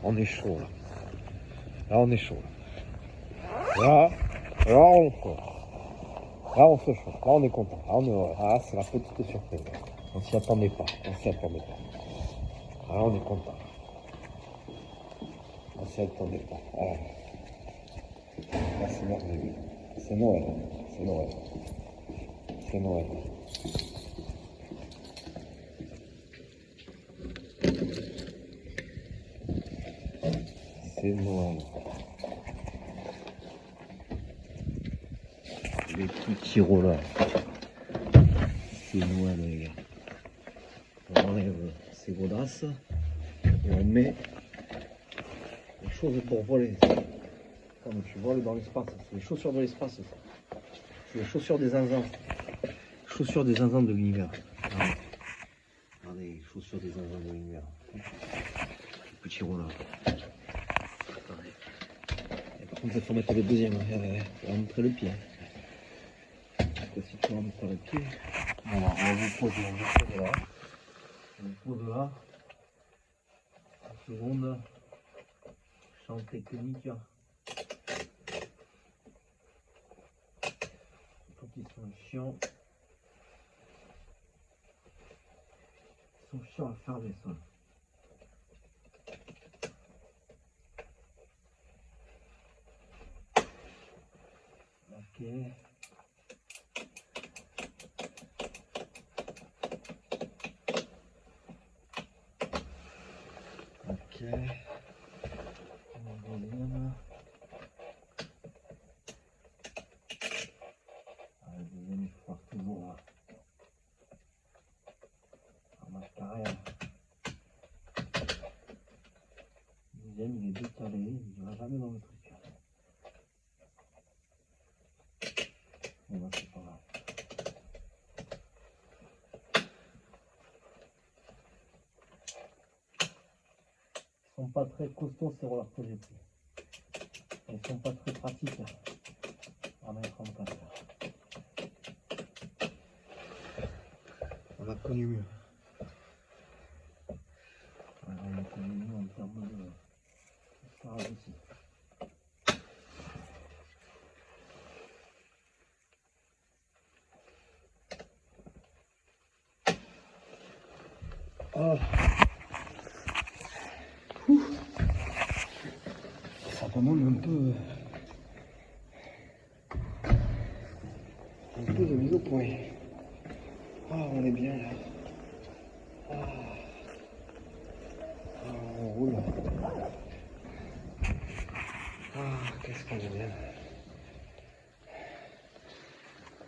[SPEAKER 1] On est chaud là. Là on est chaud. Là on est chaud. Là on se chauffe. Là on est content. Là on est heureux. Ah, c'est la petite surprise. On s'y attendait pas. On s'y attendait pas. Là on est content. On s'y attendait pas. Ah. Là c'est merveilleux. C'est Noël. C'est Noël. C'est Noël. C'est Noël. Les petits rollers. C'est Noël, les gars. On enlève ces godasses et on met les choses pour voler. Comme tu voles dans l'espace. C'est les chaussures de l'espace. C'est les chaussures des zinzins. Chaussures des zinzins de l'univers. Regardez, les chaussures des zinzins de l'univers. Petit rollers. Par contre, il faut mettre le deuxième. On va montrer le pied. Parce que si tu vas montrer le pied, voilà.
[SPEAKER 2] On vous pose là, on vous pose là. On vous pose là. Une seconde. Champ technique. Faut qu'ils sont chiants. Ils sont chiants à faire des sols. Ok. Ok. On deuxième. Le deuxième, il faut faire toujours un match carré. Le deuxième, il est décalé, il ne va jamais dans le truc. Bon, bah, c'est pas grave. Ils sont pas très costauds ces rollers que j'ai pris. Ils sont pas très pratiques à mettre en place. On a connu mieux. On a connu mieux en termes de charge aussi. Oh. Ça demande un peu de mise au point. Ah, on est bien là. Ah, on roule. Ah, qu'est-ce qu'on est bien.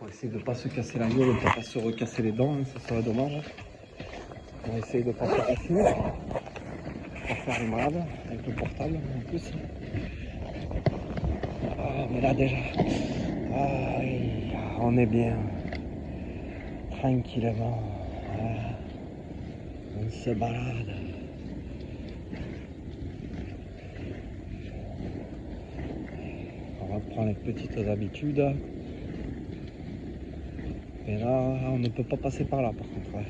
[SPEAKER 2] On va essayer de ne pas se casser la gueule, de ne pas se recasser les dents, hein, ça serait dommage. On va essayer de ne pas se casser, de ne pas faire les malades avec le portable en plus. Ah, mais là déjà, ah, oui, on est bien, tranquillement, ah, on se balade. On reprend les petites habitudes. Et là, on ne peut pas passer par là par contre. Ouais.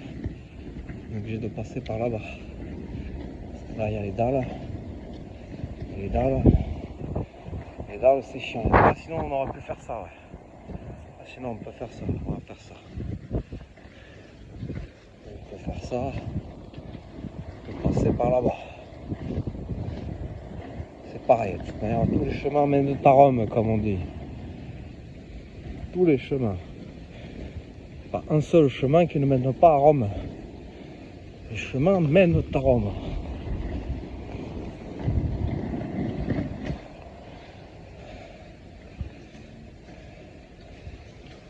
[SPEAKER 2] On est obligé de passer par là-bas. Là, il y a les dalles. Et les dalles. Les dalles, c'est chiant. Là, sinon, on aurait pu faire ça. Ouais. Là, sinon, on peut faire ça. On va faire ça. On peut faire ça. On peut passer par là-bas. C'est pareil. De toute manière, tous les chemins mènent à Rome, comme on dit. Tous les chemins. Pas un seul chemin qui ne mène pas à Rome. Les chemins mènent à Rome.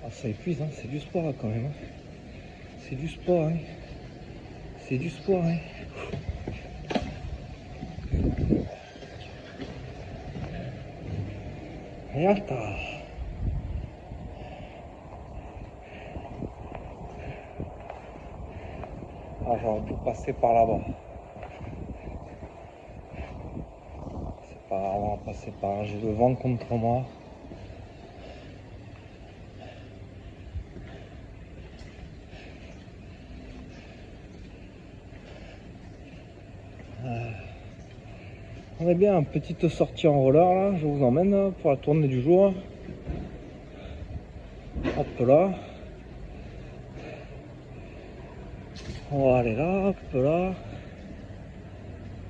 [SPEAKER 2] Ah, ça épuise, hein. C'est du sport là, quand même. Hein. C'est du sport. Hein. C'est du sport. Hein. Yalta. Ah, j'aurais pu passer par là-bas. C'est pas grave, on va passer par là. J'ai le vent contre moi. On est bien, petite sortie en roller là, je vous emmène pour la tournée du jour. Hop là. On va aller là, hop là.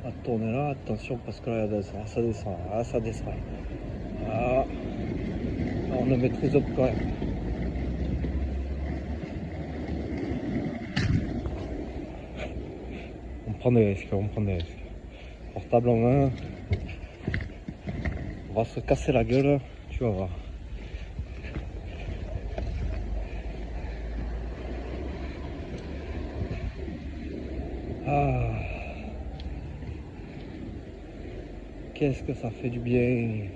[SPEAKER 2] On va tourner là, attention parce que là ça descend, là ça descend. Là, on ne maîtrise pas quand même. On prend des risques, on prend des risques. Portable en main. On va se casser la gueule, tu vas voir. Ah, qu'est-ce que ça fait du bien.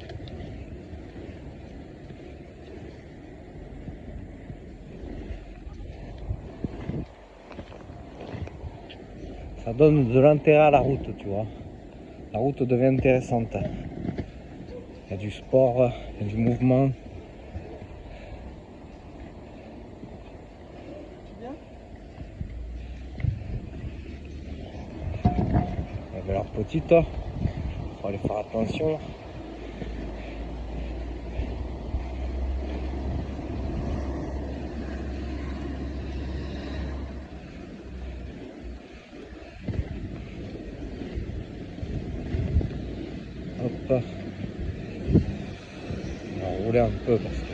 [SPEAKER 2] Ça donne de l'intérêt à la route, tu vois. La route devient intéressante. Il y a du sport, il y a du mouvement.
[SPEAKER 3] petite. Faut aller faire attention. Hop. On va rouler un peu parce que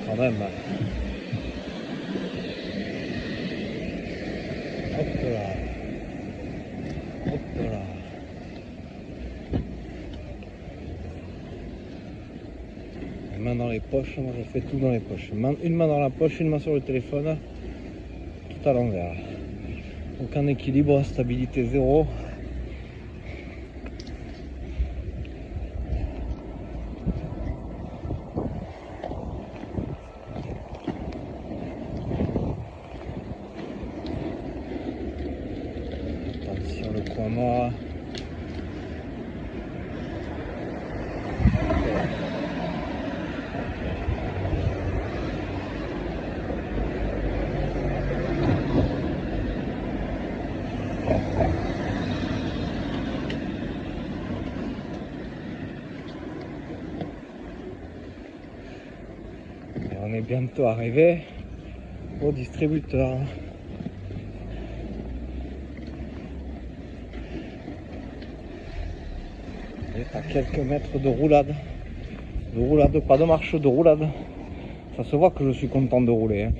[SPEAKER 3] quand même. Hop là. Hop là. Les mains dans les poches, moi je fais tout dans les poches. Une main dans la poche, une main sur le téléphone, tout à l'envers. Aucun équilibre, stabilité zéro. Attention le coin noir. Et on est bientôt arrivé au distributeur. On est à quelques mètres de roulade. Pas de marche, de roulade. Ça se voit que je suis content de rouler. Hein.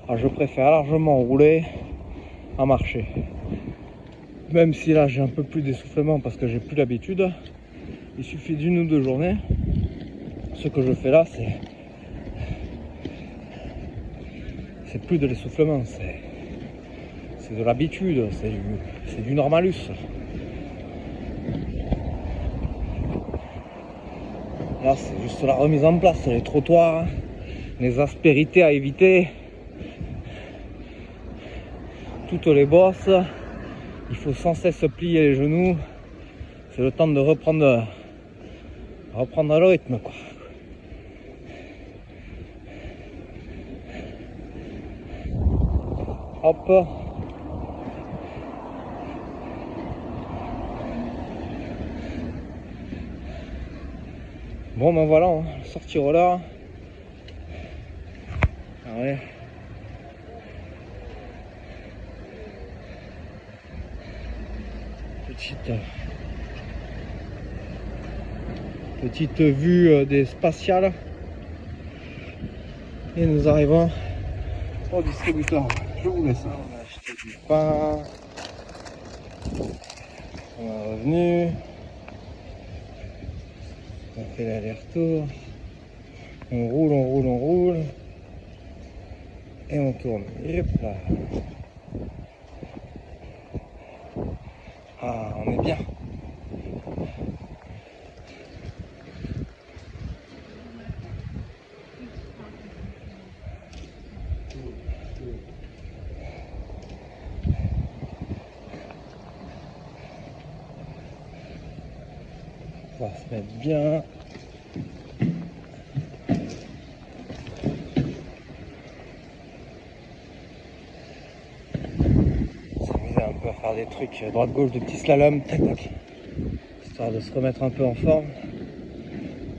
[SPEAKER 3] Ah, je préfère largement rouler à marcher. Même si là j'ai un peu plus d'essoufflement parce que j'ai plus l'habitude. Il suffit d'une ou deux journées. Ce que je fais là, c'est plus de l'essoufflement, c'est de l'habitude, c'est du normalus. Là, c'est juste la remise en place, les trottoirs, les aspérités à éviter, toutes les bosses. Il faut sans cesse plier les genoux. C'est le temps de reprendre le rythme, quoi. Hop. Bon ben voilà, hein, sortie roller. Ah ouais. Petite vue des spatiales. Et nous arrivons au distributeur. Je vous laisse. On a acheté du pain. On est revenu. On fait l'aller-retour. On roule. Et on tourne. Et hop là. Ah, on est bien. On va se mettre bien. S'amuser un peu à faire des trucs droite-gauche, de petits slaloms, tac tac. Histoire de se remettre un peu en forme.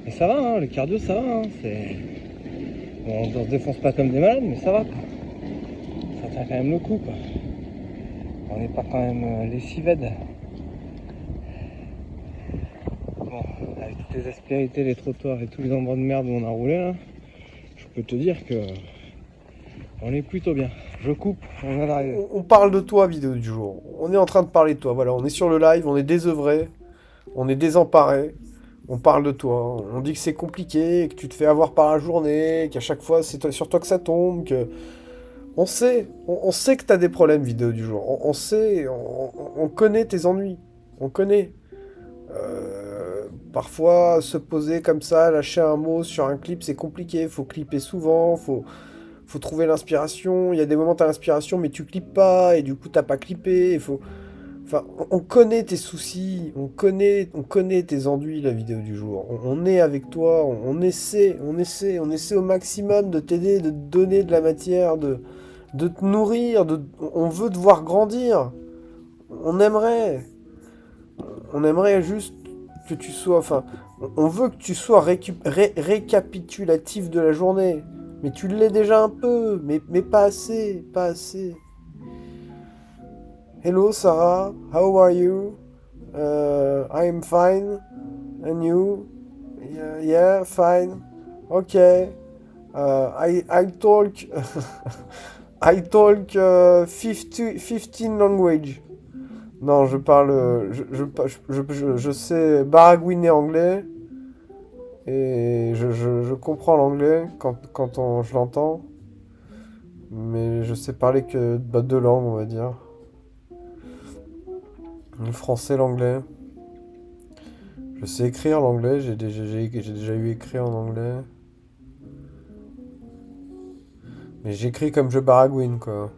[SPEAKER 3] Mais ça va, hein, le cardio ça va. Hein, bon, on se défonce pas comme des malades, mais ça va quoi. Ça tient quand même le coup quoi. On n'est pas quand même lessivède. Bon, avec toutes les aspérités, les trottoirs et tous les endroits de merde où on a roulé là, je peux te dire que on est plutôt bien. Je coupe, on vient d'arriver.
[SPEAKER 4] On parle de toi, vidéo du jour. On est en train de parler de toi. Voilà, on est sur le live, on est désœuvré, on est désemparé. On parle de toi. On dit que c'est compliqué, que tu te fais avoir par la journée, qu'à chaque fois c'est sur toi que ça tombe, que on sait que t'as des problèmes, vidéo du jour. On sait, on connaît tes ennuis. On connaît. Parfois, se poser comme ça, lâcher un mot sur un clip, c'est compliqué. Faut clipper souvent, faut trouver l'inspiration. Il y a des moments t'as l'inspiration, mais tu clippes pas, et du coup t'as pas clippé. Enfin, on connaît tes soucis, on connaît tes ennuis, la vidéo du jour. On est avec toi, on essaie au maximum de t'aider, de te donner de la matière, de te nourrir, on veut te voir grandir. On aimerait juste que tu sois, enfin, on veut que tu sois récapitulatif de la journée. Mais tu l'es déjà un peu, mais pas assez, pas assez. Hello Sarah, how are you? I'm fine. And you? Yeah, fine. Okay. I talk I talk 15 language. Non, je parle je sais baragouiner anglais et je comprends l'anglais quand je l'entends, mais je sais parler que deux langues, on va dire. Le français, l'anglais. Je sais écrire l'anglais, j'ai déjà eu écrit en anglais. Mais j'écris comme je baragouine, quoi.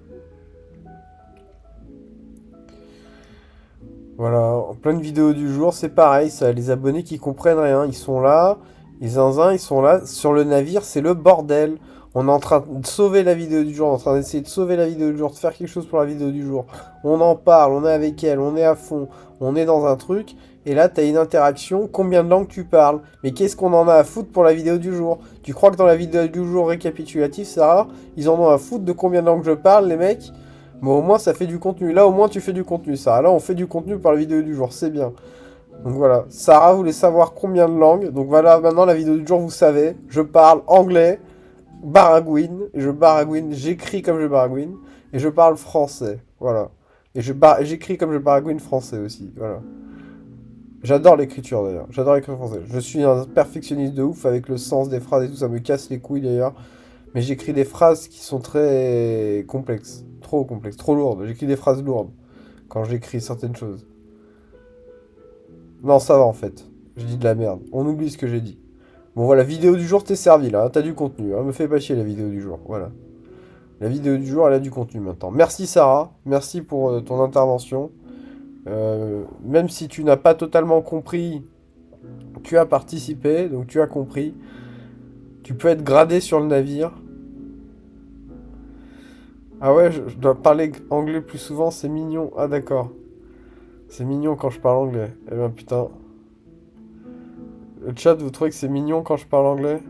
[SPEAKER 4] Voilà, en pleine vidéo du jour, c'est pareil, ça, les abonnés qui comprennent rien, ils sont là, les zinzins, ils sont là, sur le navire, c'est le bordel. On est en train de sauver la vidéo du jour, on est en train d'essayer de sauver la vidéo du jour, de faire quelque chose pour la vidéo du jour. On en parle, on est avec elle, on est à fond, on est dans un truc, et là, t'as une interaction, combien de langues tu parles? Mais qu'est-ce qu'on en a à foutre pour la vidéo du jour? Tu crois que dans la vidéo du jour récapitulative, Sarah, ils en ont à foutre de combien de langues je parle, les mecs? Bon, au moins, ça fait du contenu. Là, au moins, tu fais du contenu, Sarah. Là, on fait du contenu par la vidéo du jour. C'est bien. Donc, voilà. Sarah voulait savoir combien de langues. Donc, voilà. Maintenant, la vidéo du jour, vous savez. Je parle anglais, baragouine. Et je baragouine. J'écris comme je baragouine. Et je parle français. Voilà. Et j'écris comme je baragouine français aussi. Voilà. J'adore l'écriture, d'ailleurs. J'adore l'écriture française. Je suis un perfectionniste de ouf avec le sens des phrases et tout. Ça me casse les couilles, d'ailleurs. Mais j'écris des phrases qui sont très complexes. Trop complexes, trop lourdes. J'écris des phrases lourdes quand j'écris certaines choses. Non, ça va en fait. Je dis de la merde. On oublie ce que j'ai dit. Bon voilà, vidéo du jour, t'es servi là. Hein. T'as du contenu. Hein. Me fais pas chier la vidéo du jour. Voilà. La vidéo du jour, elle a du contenu maintenant. Merci Sarah. Merci pour ton intervention. Même si tu n'as pas totalement compris, tu as participé. Donc tu as compris. Tu peux être gradé sur le navire. Ah ouais, je dois parler anglais plus souvent, c'est mignon. Ah d'accord. C'est mignon quand je parle anglais. Eh ben putain. Le chat, vous trouvez que c'est mignon quand je parle anglais?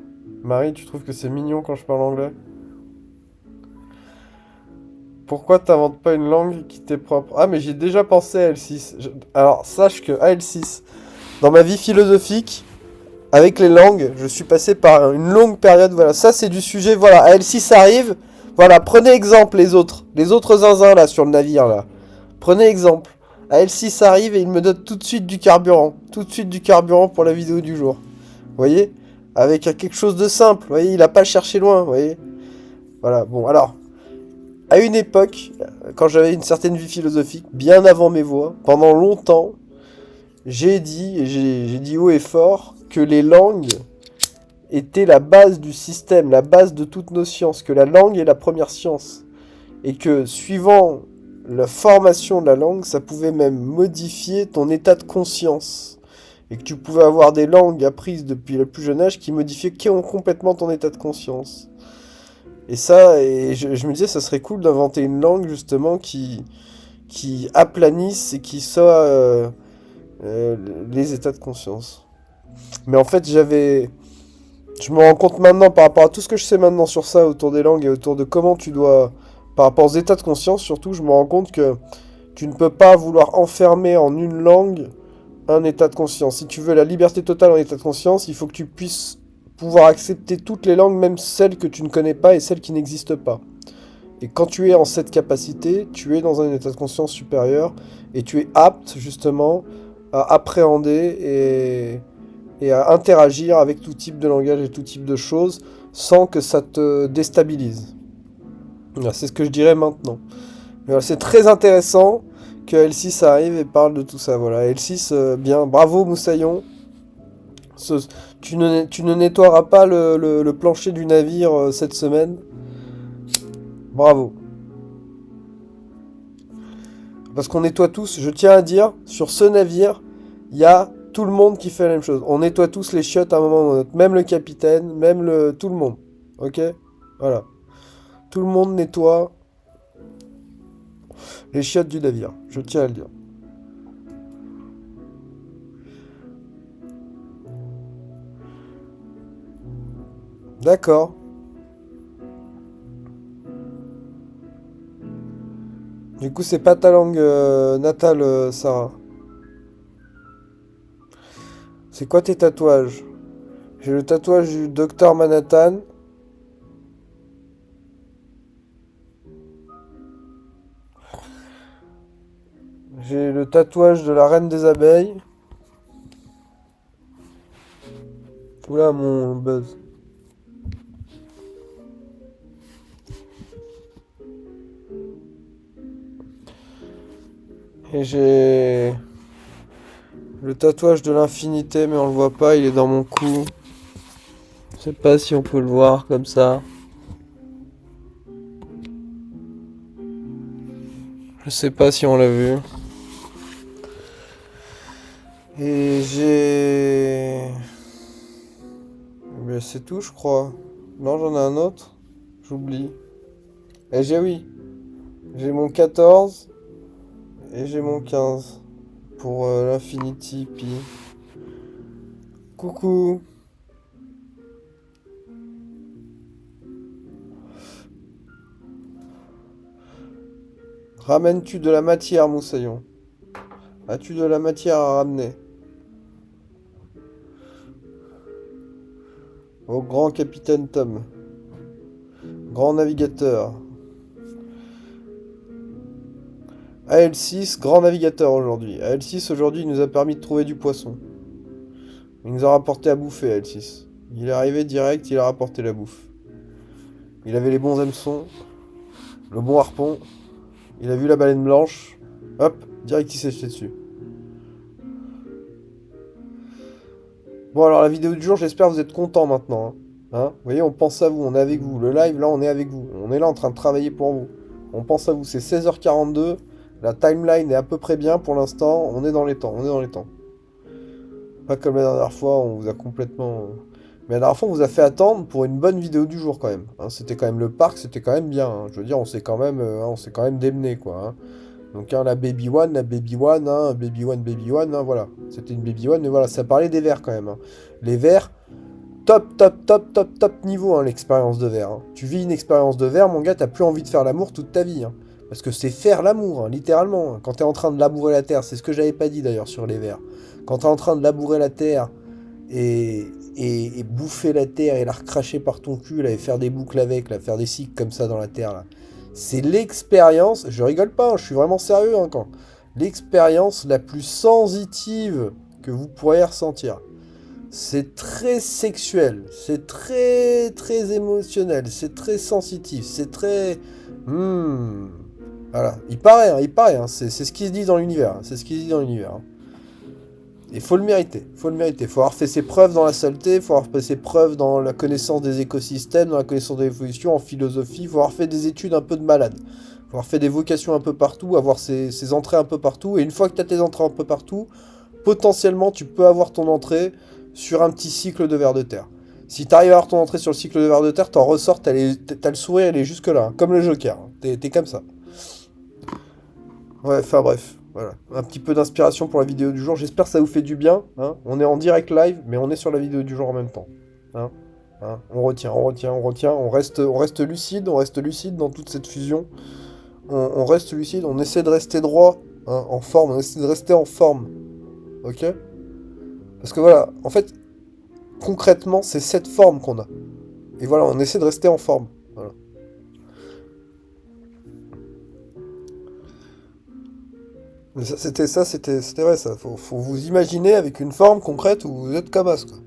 [SPEAKER 4] Marie, tu trouves que c'est mignon quand je parle anglais? Pourquoi t'inventes pas une langue qui t'est propre? Ah mais j'ai déjà pensé à L6. Alors sache que à L6, dans ma vie philosophique, avec les langues, je suis passé par une longue période. Voilà, ça c'est du sujet. Voilà, à L6 arrive. Voilà, prenez exemple les autres zinzins là sur le navire là. Prenez exemple. À L6 arrive et il me donne tout de suite du carburant. Tout de suite du carburant pour la vidéo du jour. Vous voyez? Avec quelque chose de simple. Vous voyez, il a pas cherché loin. Vous voyez? Voilà, bon alors. À une époque, quand j'avais une certaine vie philosophique, bien avant mes voix, pendant longtemps, j'ai dit haut et fort que les langues était la base du système, la base de toutes nos sciences, que la langue est la première science. Et que suivant la formation de la langue, ça pouvait même modifier ton état de conscience. Et que tu pouvais avoir des langues apprises depuis le plus jeune âge qui modifiaient complètement ton état de conscience. Et ça, je me disais, ça serait cool d'inventer une langue justement qui aplanisse et qui soit les états de conscience. Mais en fait, je me rends compte maintenant, par rapport à tout ce que je sais maintenant sur ça, autour des langues et autour de comment tu dois... Par rapport aux états de conscience, surtout, je me rends compte que tu ne peux pas vouloir enfermer en une langue un état de conscience. Si tu veux la liberté totale en état de conscience, il faut que tu puisses pouvoir accepter toutes les langues, même celles que tu ne connais pas et celles qui n'existent pas. Et quand tu es en cette capacité, tu es dans un état de conscience supérieur et tu es apte, justement, à appréhender et à interagir avec tout type de langage et tout type de choses sans que ça te déstabilise. Voilà, c'est ce que je dirais maintenant. Voilà, c'est très intéressant que L6 arrive et parle de tout ça. Voilà, L6, bien, bravo Moussaillon. Tu ne nettoieras pas le plancher du navire cette semaine. Bravo. Parce qu'on nettoie tous, je tiens à dire, sur ce navire, il y a tout le monde qui fait la même chose. On nettoie tous les chiottes à un moment ou à un autre. Même le capitaine, tout le monde. Ok? Voilà. Tout le monde nettoie Les chiottes du navire, je tiens à le dire. D'accord. Du coup, c'est pas ta langue natale, Sarah. C'est quoi tes tatouages? J'ai le tatouage du docteur Manhattan. J'ai le tatouage de la reine des abeilles. Oula, mon buzz. Et j'ai le tatouage de l'infinité, mais on le voit pas, il est dans mon cou. Je sais pas si on peut le voir comme ça. Je sais pas si on l'a vu. Et j'ai... Mais c'est tout, je crois. Non, j'en ai un autre. J'oublie. Et j'ai oui. J'ai mon 14 et j'ai mon 15 pour l'Infinity Pi. Coucou. Ramènes-tu de la matière, Moussaillon? As-tu de la matière à ramener? Au grand capitaine Tom. Grand navigateur. AL6, grand navigateur aujourd'hui. AL6 aujourd'hui, il nous a permis de trouver du poisson. Il nous a rapporté à bouffer, AL6. Il est arrivé direct, il a rapporté la bouffe. Il avait les bons hameçons, le bon harpon. Il a vu la baleine blanche. Hop, direct il s'est jeté dessus. Bon alors la vidéo du jour, j'espère que vous êtes contents maintenant. Hein. Vous voyez, on pense à vous, on est avec vous. Le live, là, on est avec vous. On est là en train de travailler pour vous. On pense à vous, c'est 16h42. La timeline est à peu près bien pour l'instant. On est dans les temps, on est dans les temps. Pas comme la dernière fois, on vous a complètement... Mais la dernière fois, on vous a fait attendre pour une bonne vidéo du jour quand même. Hein, c'était quand même le parc, c'était quand même bien. Hein. Je veux dire, on s'est quand même démené quoi. Hein. Donc la Baby One, hein, Baby One, hein, voilà. C'était une Baby One, mais voilà, ça parlait des vers quand même. Hein. Les vers, top niveau, hein, l'expérience de vers. Hein. Tu vis une expérience de vers, mon gars, t'as plus envie de faire l'amour toute ta vie. Hein. Parce que c'est faire l'amour, hein, littéralement. Hein. Quand t'es en train de labourer la terre, c'est ce que j'avais pas dit d'ailleurs sur les vers. Quand t'es en train de labourer la terre et bouffer la terre et la recracher par ton cul, là, et faire des boucles avec, là, faire des cycles comme ça dans la terre, là. C'est l'expérience, je rigole pas, hein, je suis vraiment sérieux, hein, quand l'expérience la plus sensitive que vous pourriez ressentir. C'est très sexuel, c'est très émotionnel, c'est très sensitif, c'est très... Voilà, il paraît, hein, c'est ce qui se dit dans l'univers, hein, c'est ce qui se dit dans l'univers. Hein. Il faut le mériter, faut avoir fait ses preuves dans la saleté, faut avoir fait ses preuves dans la connaissance des écosystèmes, dans la connaissance de l'évolution, en philosophie, faut avoir fait des études un peu de malade, faut avoir fait des vocations un peu partout, avoir ses entrées un peu partout, et une fois que tu as tes entrées un peu partout, potentiellement tu peux avoir ton entrée sur un petit cycle de vers de terre. Si tu arrives à avoir ton entrée sur le cycle de vers de terre, t'en ressors, t'as le sourire, il est jusque là, hein, comme le Joker, hein, t'es comme ça. Ouais, enfin bref. Voilà, un petit peu d'inspiration pour la vidéo du jour. J'espère que ça vous fait du bien. Hein. On est en direct live, mais on est sur la vidéo du jour en même temps. Hein. Hein. On retient. On reste lucide dans toute cette fusion. On reste lucide. On essaie de rester droit, hein, en forme. On essaie de rester en forme. Ok? Parce que voilà, en fait, concrètement, c'est cette forme qu'on a. Et voilà, on essaie de rester en forme. Voilà. Mais c'était vrai ça. Faut vous imaginer avec une forme concrète où vous êtes comme as, quoi.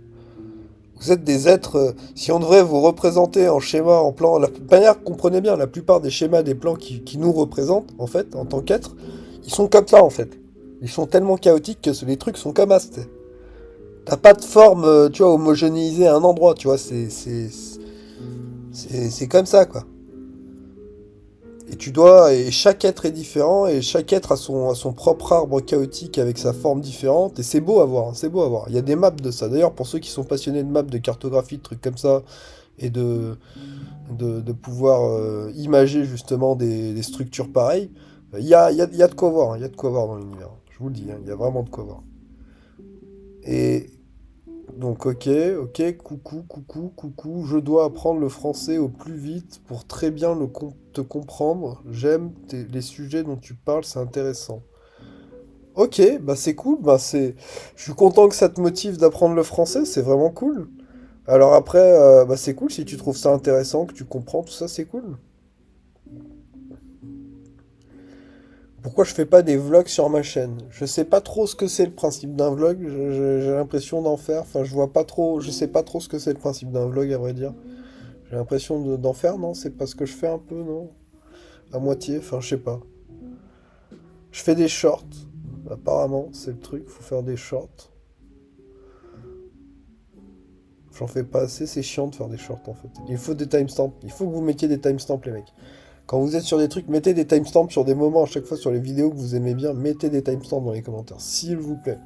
[SPEAKER 4] Vous êtes des êtres. Si on devrait vous représenter en schéma, en plan, la manière, comprenez bien, la plupart des schémas, des plans qui nous représentent, en fait, en tant qu'êtres, ils sont comme ça, en fait. Ils sont tellement chaotiques que les trucs sont comme as. T'as pas de forme, tu vois, homogénéisée à un endroit, tu vois. C'est comme ça, quoi. Et chaque être est différent, et chaque être a son propre arbre chaotique avec sa forme différente, et c'est beau à voir, hein, c'est beau à voir. Il y a des maps de ça. D'ailleurs, pour ceux qui sont passionnés de maps, de cartographie, de trucs comme ça, et de pouvoir imager justement des structures pareilles, Il y a de quoi voir, hein, il y a de quoi voir dans l'univers. Je vous le dis, hein, il y a vraiment de quoi voir. Et donc, ok, coucou, je dois apprendre le français au plus vite pour très bien te comprendre. Les sujets dont tu parles, c'est intéressant. Ok, bah c'est cool, je suis content que ça te motive d'apprendre le français, c'est vraiment cool. Alors après, bah c'est cool si tu trouves ça intéressant, que tu comprends tout ça, c'est cool. Pourquoi je fais pas des vlogs sur ma chaîne? Je sais pas trop ce que c'est le principe d'un vlog, j'ai l'impression d'en faire, enfin je vois pas trop, je sais pas trop ce que c'est le principe d'un vlog à vrai dire. J'ai l'impression d'en faire, non? C'est pas ce que je fais un peu, non? À moitié, enfin je sais pas. Je fais des shorts, apparemment, c'est le truc, faut faire des shorts. J'en fais pas assez, c'est chiant de faire des shorts en fait. Il faut des timestamps, il faut que vous mettiez des timestamps les mecs. Quand vous êtes sur des trucs, mettez des timestamps sur des moments à chaque fois sur les vidéos que vous aimez bien, mettez des timestamps dans les commentaires, s'il vous plaît.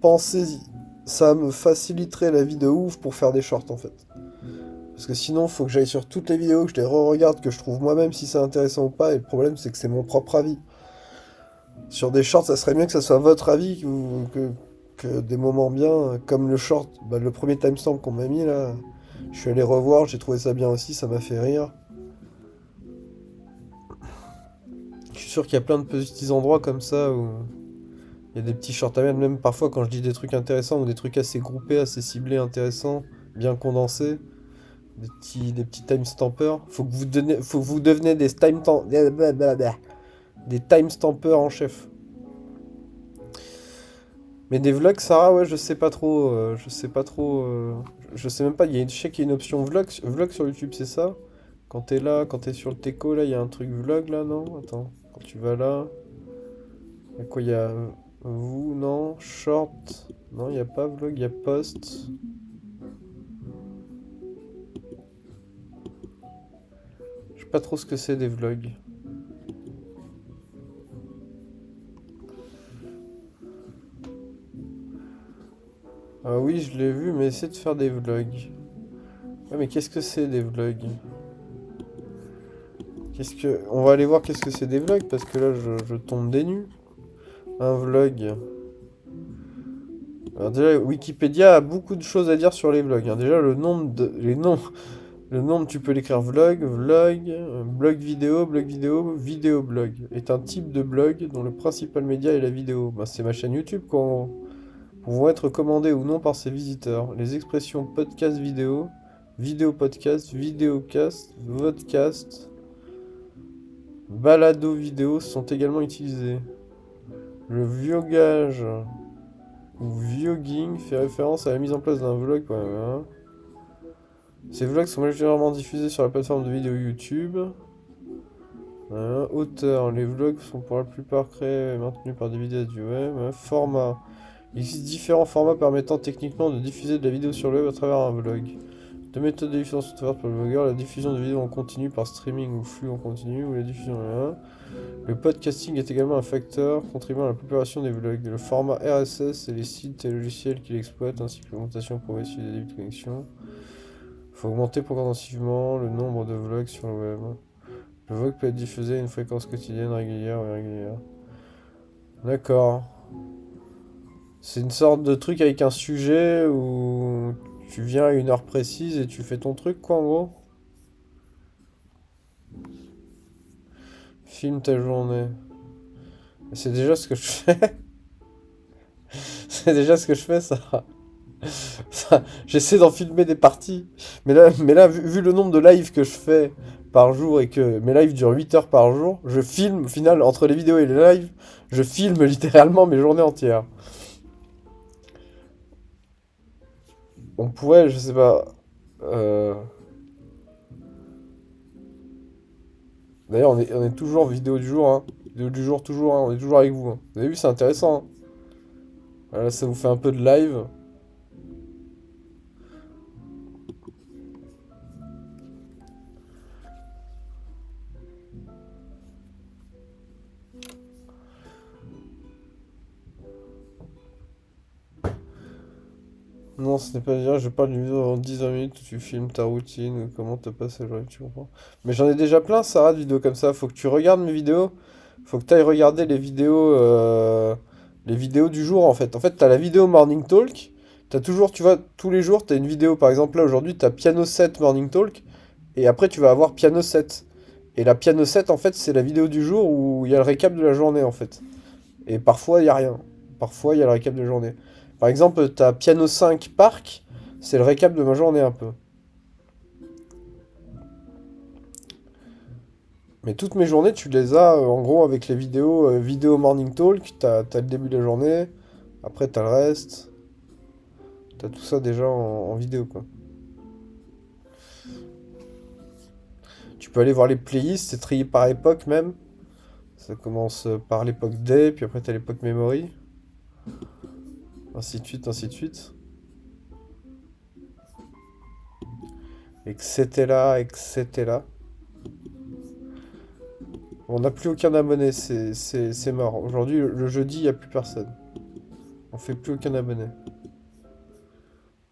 [SPEAKER 4] Pensez-y. Ça me faciliterait la vie de ouf pour faire des shorts en fait. Parce que sinon, faut que j'aille sur toutes les vidéos, que je les re-regarde, que je trouve moi-même si c'est intéressant ou pas, et le problème c'est que c'est mon propre avis. Sur des shorts, ça serait mieux que ça soit votre avis que des moments bien, comme le short, bah, le premier timestamp qu'on m'a mis là. Je suis allé revoir, j'ai trouvé ça bien aussi, ça m'a fait rire. Je suis sûr qu'il y a plein de petits endroits comme ça où il y a des petits shorts à mettre, même parfois quand je dis des trucs intéressants ou des trucs assez groupés, assez ciblés, intéressants, bien condensés, des petits timestampers. Faut que vous deveniez des timestampers en chef. Mais des vlogs, Sarah, ouais, je sais pas trop, je sais pas trop, je sais même pas, je sais qu'il y a une option vlog sur YouTube, c'est ça? Quand t'es là, quand t'es sur le Teco, là, il y a un truc vlog, là, non? Attends, quand tu vas là, il y a quoi, il y a vous, non? Short, non, il y a pas vlog, il y a post. Je sais pas trop ce que c'est des vlogs. Ah oui, je l'ai vu, mais essaie de faire des vlogs. Ouais, mais qu'est-ce que c'est des vlogs? On va aller voir qu'est-ce que c'est des vlogs, parce que là, je tombe des nues. Un vlog. Alors déjà, Wikipédia a beaucoup de choses à dire sur les vlogs, hein. Déjà, le nombre, tu peux l'écrire blog vidéo, vidéoblog est un type de blog dont le principal média est la vidéo. Bah, c'est ma chaîne YouTube quand pouvant être commandées ou non par ses visiteurs. Les expressions podcast vidéo, vidéo podcast, vidéocast, vodcast, balado vidéo sont également utilisées. Le viogage ou vlogging fait référence à la mise en place d'un vlog. Voilà. Ces vlogs sont majoritairement diffusés sur la plateforme de vidéo YouTube. Voilà. Auteur, les vlogs sont pour la plupart créés et maintenus par des vidéos du web. Voilà. Format. Il existe différents formats permettant techniquement de diffuser de la vidéo sur le web à travers un vlog. Deux méthodes de diffusion sont offertes pour le blogueur, la diffusion de vidéos en continu par streaming ou flux en continu, ou la diffusion Le podcasting est également un facteur contribuant à la population des vlogs. Le format RSS et les sites et logiciels qu'il exploite, ainsi que l'augmentation progressive des débits de connexion. Il faut augmenter progressivement le nombre de vlogs sur le web. Le vlog peut être diffusé à une fréquence quotidienne, régulière ou irrégulière. D'accord. C'est une sorte de truc avec un sujet où tu viens à une heure précise et tu fais ton truc, quoi, en gros. Filme ta journée. C'est déjà ce que je fais. C'est déjà ce que je fais, ça. J'essaie d'en filmer des parties. Mais là vu le nombre de lives que je fais par jour et que mes lives durent 8 heures par jour, je filme, au final, entre les vidéos et les lives, je filme littéralement mes journées entières. On pourrait, je sais pas. euh, D'ailleurs, on est toujours vidéo du jour, hein. Vidéo du jour, toujours, hein. On est toujours avec vous, hein. Vous avez vu, c'est intéressant, hein. Voilà, ça vous fait un peu de live. Non, ce n'est pas dire, je parle d'une vidéo en 10 minutes où tu filmes ta routine ou comment te passes la journée, tu comprends. Mais j'en ai déjà plein, Sarah, de vidéos comme ça. Faut que tu regardes mes vidéos. faut que tu ailles regarder les vidéos du jour en fait. En fait, t'as la vidéo Morning Talk. T'as toujours, tu vois, tous les jours, t'as une vidéo. Par exemple, là aujourd'hui, t'as Piano 7 Morning Talk. Et après, tu vas avoir Piano 7. Et la Piano 7, en fait, c'est la vidéo du jour où il y a le récap de la journée en fait. Et parfois, il n'y a rien. Parfois, il y a le récap de la journée. Par exemple, t'as Piano 5 Parc. C'est le récap de ma journée un peu. Mais toutes mes journées, tu les as en gros avec les vidéos, vidéo Morning Talk, t'as le début de la journée, après t'as le reste, t'as tout ça déjà en vidéo quoi. Tu peux aller voir les playlists, c'est trié par époque même. Ça commence par l'époque Day, puis après t'as l'époque Memory, ainsi de suite, ainsi de suite. Etc. etc. On n'a plus aucun abonné, c'est mort. Aujourd'hui, le jeudi, il n'y a plus personne. On fait plus aucun abonné.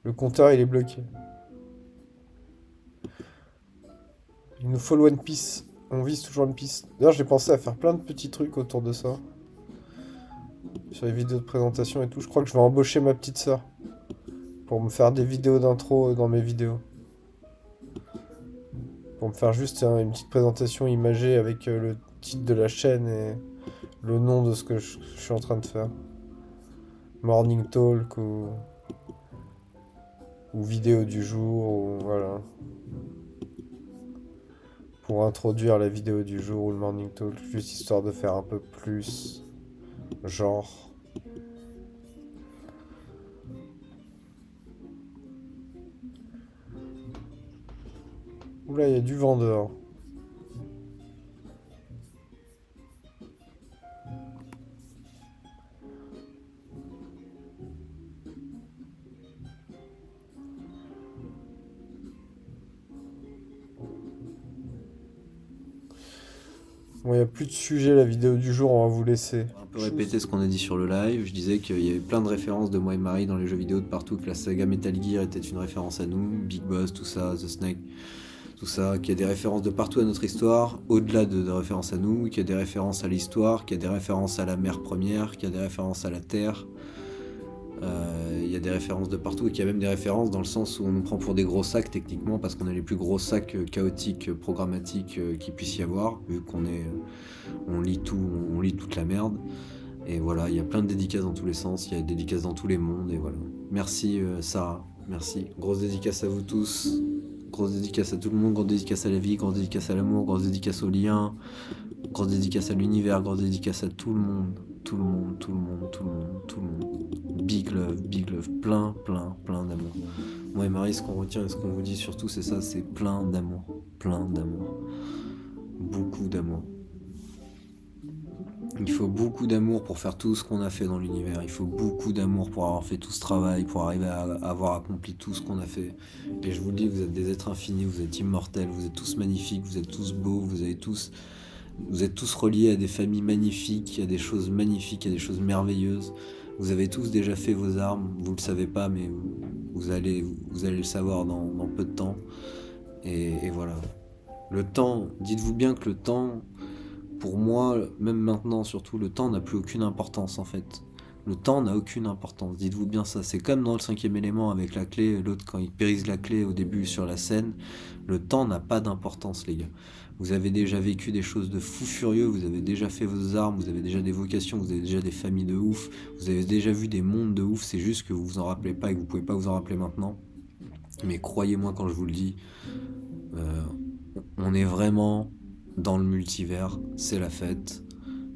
[SPEAKER 4] Le compteur, il est bloqué. Il nous faut le One Piece. On vise toujours One Piece. D'ailleurs, j'ai pensé à faire plein de petits trucs autour de ça. Sur les vidéos de présentation et tout. Je crois que je vais embaucher ma petite sœur. Pour me faire des vidéos d'intro dans mes vidéos. Pour me faire juste une petite présentation imagée avec le titre de la chaîne et le nom de ce que je suis en train de faire. Morning Talk ou vidéo du jour ou voilà. Pour introduire la vidéo du jour ou le Morning Talk. Juste histoire de faire un peu plus genre. Oula, il y a du vent dehors. Bon, il n'y a plus de sujet, la vidéo du jour, on va vous laisser.
[SPEAKER 2] On va un peu répéter ce qu'on a dit sur le live. Je disais qu'il y avait plein de références de moi et Marie dans les jeux vidéo de partout, que la saga Metal Gear était une référence à nous, Big Boss, tout ça, The Snake, tout ça, qu'il y a des références de partout à notre histoire, au-delà de références à nous, qu'il y a des références à l'histoire, qu'il y a des références à la mer première, qu'il y a des références à la Terre. Il y a des références de partout et qu'il y a même des références dans le sens où on nous prend pour des gros sacs techniquement parce qu'on a les plus gros sacs chaotiques, programmatiques qu'il puisse y avoir, vu qu'on est, on lit tout, on lit toute la merde. Et voilà, il y a plein de dédicaces dans tous les sens, il y a des dédicaces dans tous les mondes et voilà. Merci Sarah, merci. Grosse dédicace à vous tous, grosse dédicace à tout le monde, grosse dédicace à la vie, grosse dédicace à l'amour, grosse dédicace aux liens, grosse dédicace à l'univers, grosse dédicace à tout le monde, tout le monde, tout le monde, tout le monde, tout le monde. Big love, plein, plein, plein d'amour. Moi et Marie, ce qu'on retient et ce qu'on vous dit surtout, c'est ça, c'est plein d'amour, beaucoup d'amour. Il faut beaucoup d'amour pour faire tout ce qu'on a fait dans l'univers. Il faut beaucoup d'amour pour avoir fait tout ce travail, pour arriver à avoir accompli tout ce qu'on a fait. Et je vous le dis, vous êtes des êtres infinis, vous êtes immortels, vous êtes tous magnifiques, vous êtes tous beaux, vous êtes tous reliés à des familles magnifiques, à des choses magnifiques, à des choses merveilleuses. Vous avez tous déjà fait vos armes, vous le savez pas, mais vous allez le savoir dans peu de temps. Et voilà. Le temps, dites-vous bien que le temps, pour moi, même maintenant surtout, le temps n'a plus aucune importance en fait. Le temps n'a aucune importance, dites-vous bien ça. C'est comme dans le 5e élément avec la clé, l'autre quand il périsse la clé au début sur la scène. Le temps n'a pas d'importance les gars. Vous avez déjà vécu des choses de fou furieux, vous avez déjà fait vos armes, vous avez déjà des vocations, vous avez déjà des familles de ouf, vous avez déjà vu des mondes de ouf, c'est juste que vous vous en rappelez pas et que vous pouvez pas vous en rappeler maintenant. Mais croyez-moi quand je vous le dis, on est vraiment dans le multivers, c'est la fête,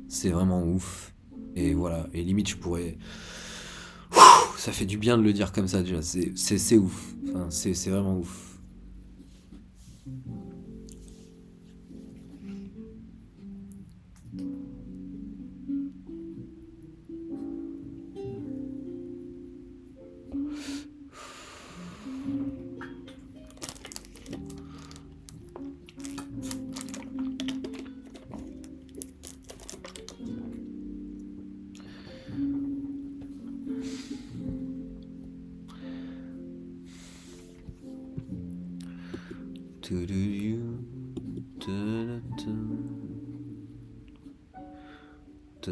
[SPEAKER 2] c'est vraiment ouf. Et voilà, et limite je pourrais... Ça fait du bien de le dire comme ça déjà, c'est ouf, enfin, c'est vraiment ouf. On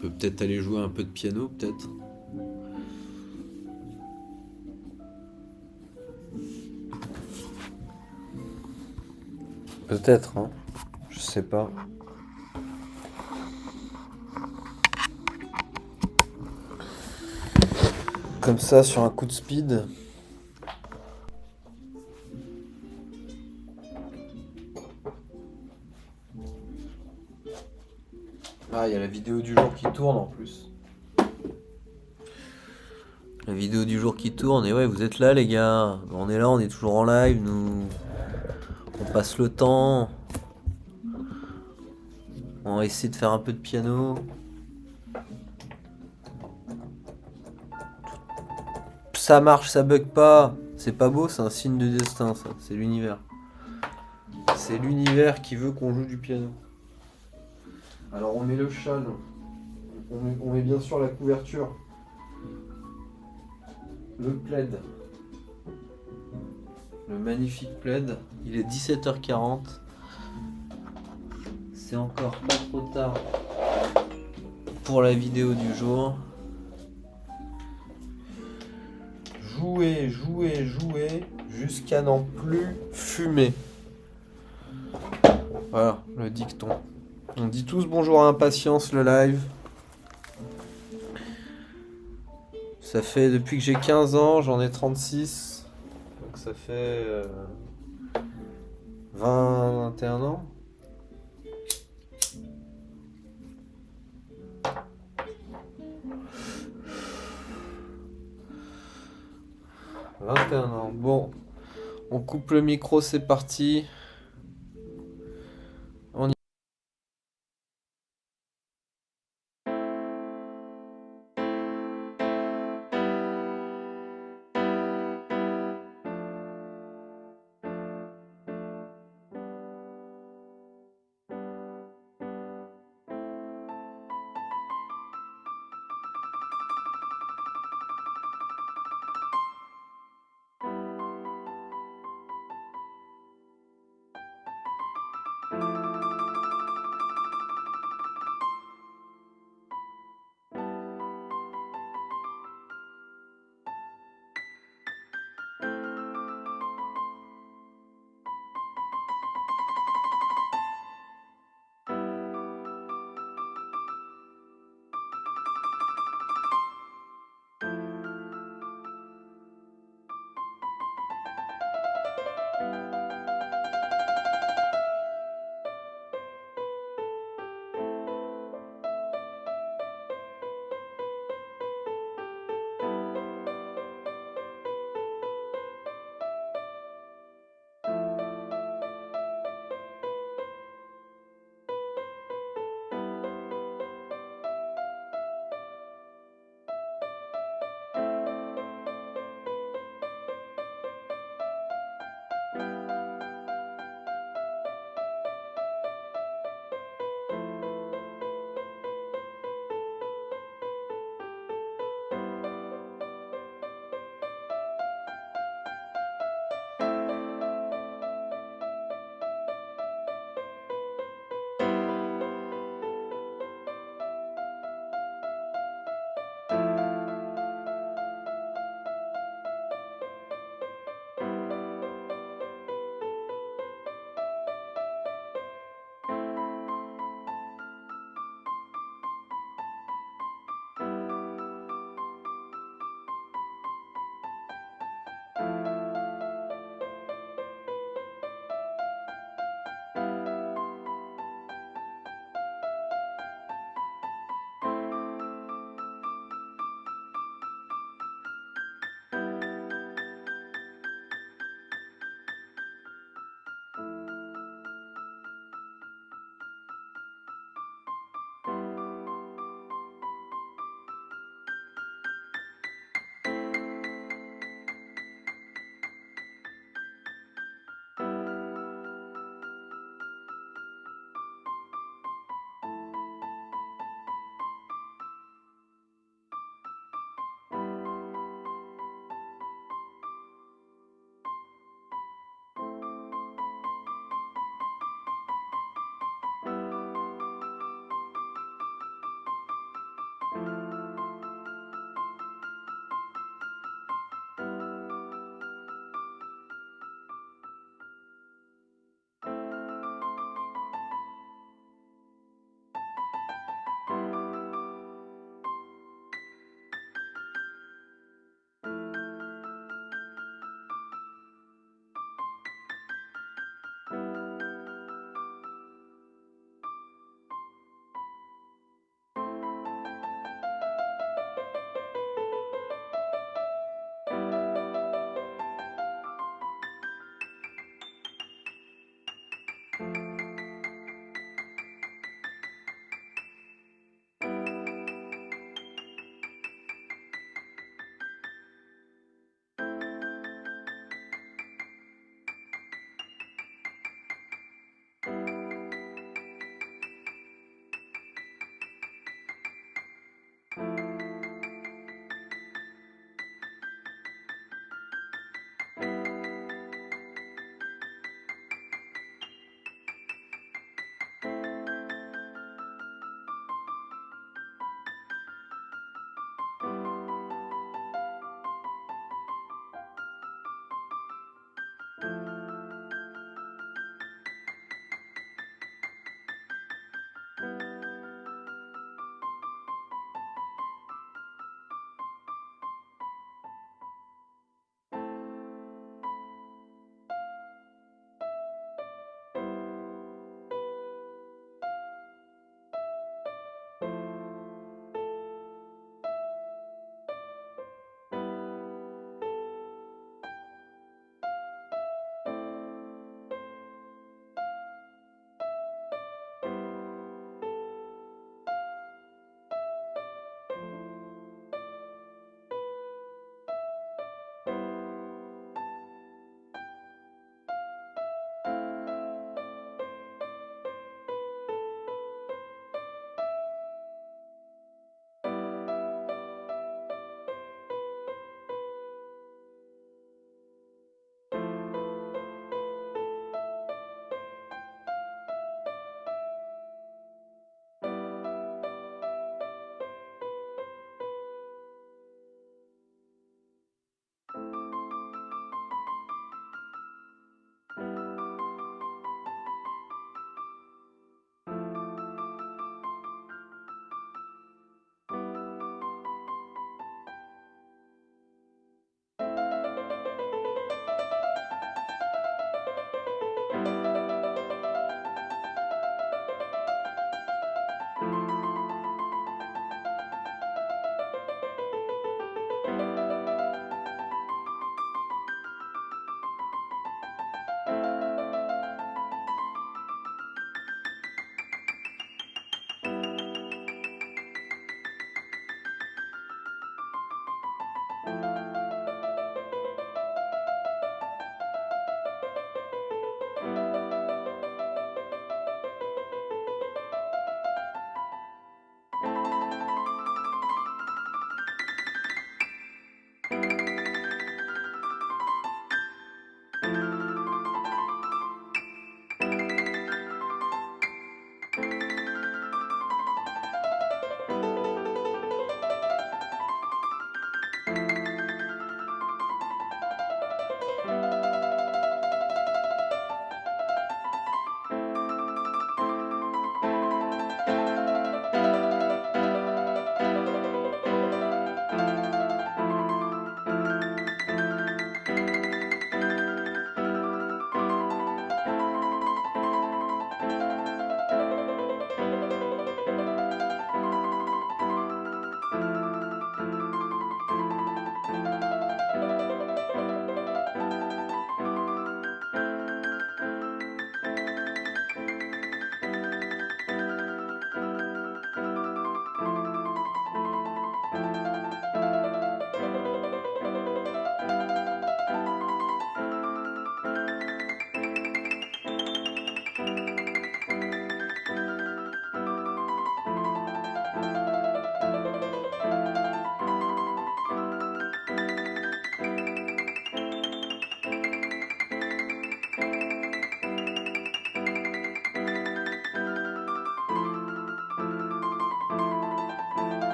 [SPEAKER 2] peut peut-être aller jouer un peu de piano, peut-être. Peut-être, hein. Je sais pas. Comme ça, sur un coup de speed. Ah, il y a la vidéo du jour qui tourne en plus. La vidéo du jour qui tourne, et ouais, vous êtes là les gars. On est là, on est toujours en live, nous. On passe le temps. On va essayer de faire un peu de piano. Ça marche, ça bug pas. C'est pas beau, c'est un signe de destin, ça. C'est l'univers. C'est l'univers qui veut qu'on joue du piano. Alors on met le châle. On met bien sûr la couverture. Le plaid. Le magnifique plaid. Il est 17h40. C'est encore pas trop tard pour la vidéo du jour. Jouer, jouer, jouer jusqu'à n'en plus fumer. Voilà, le dicton. On dit tous bonjour à Impatience, le live. Ça fait depuis que j'ai 15 ans, j'en ai 36. Donc ça fait 21 ans. « 21 ans. Bon, on coupe le micro, c'est parti. On y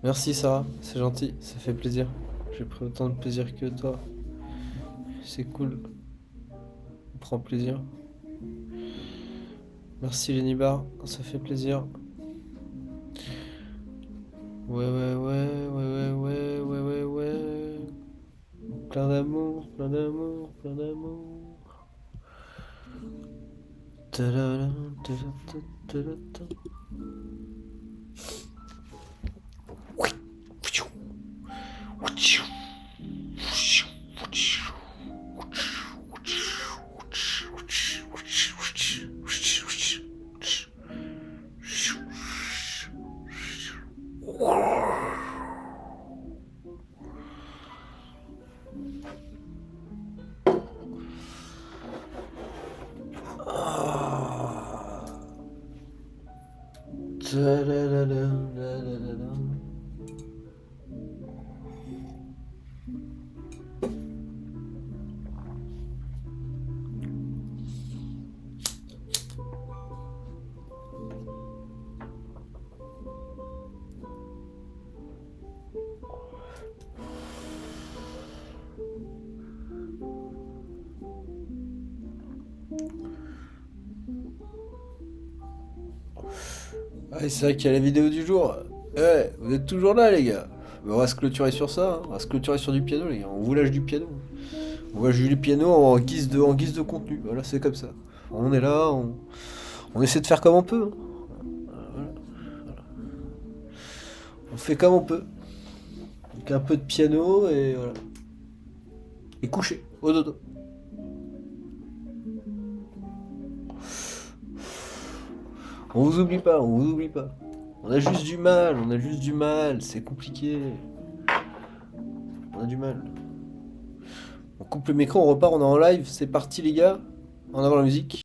[SPEAKER 2] Merci Sarah, c'est gentil, ça fait plaisir. J'ai pris autant de plaisir que toi. C'est cool, on prend plaisir. Merci Lenny Bar, ça fait plaisir. Ouais. Plein d'amour, plein d'amour, plein d'amour. Tadadam, tadadam, tadadam. Tadadadam, tadadadam. Ah, et c'est vrai qu'il y a la vidéo du jour. Ouais, vous êtes toujours là, les gars. Mais on va se clôturer sur ça, hein. On va se clôturer sur du piano, les gars. On vous lâche du piano. On va jouer du piano en guise de contenu. Voilà, c'est comme ça. On est là, on essaie de faire comme on peut, hein. Voilà. On fait comme on peut. Avec un peu de piano et voilà. Et coucher, au dodo. On vous oublie pas, on vous oublie pas. On a juste du mal, c'est compliqué. On a du mal. On coupe le micro, on repart, on est en live, c'est parti les gars. En avant la musique.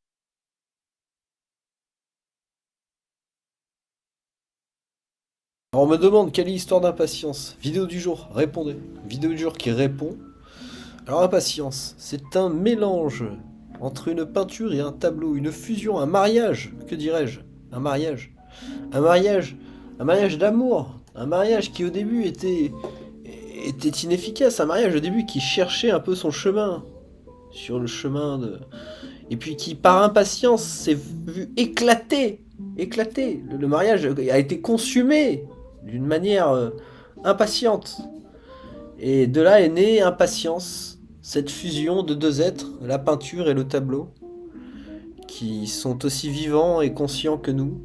[SPEAKER 2] Alors on me demande quelle est l'histoire d'impatience. Vidéo du jour, répondez. Vidéo du jour qui répond. Alors impatience, c'est un mélange entre une peinture et un tableau, une fusion, un mariage, que dirais-je? Un mariage. Un mariage, un mariage d'amour. Un mariage qui au début était inefficace, un mariage au début qui cherchait un peu son chemin. Sur le chemin de... Et puis qui par impatience s'est vu éclater. Éclater. Le mariage a été consumé d'une manière impatiente. Et de là est née impatience, cette fusion de deux êtres, la peinture et le tableau, qui sont aussi vivants et conscients que nous,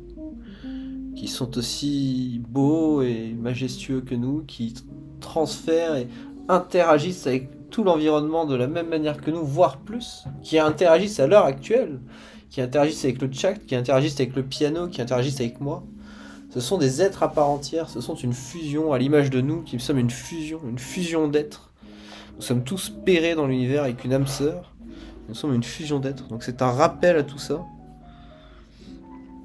[SPEAKER 2] qui sont aussi beaux et majestueux que nous, qui transfèrent et interagissent avec tout l'environnement de la même manière que nous, voire plus, qui interagissent à l'heure actuelle, qui interagissent avec le chat, qui interagissent avec le piano, qui interagissent avec moi. Ce sont des êtres à part entière, ce sont une fusion à l'image de nous, qui sommes une fusion d'êtres. Nous sommes tous pairés dans l'univers avec une âme sœur. Nous sommes une fusion d'êtres. Donc c'est un rappel à tout ça.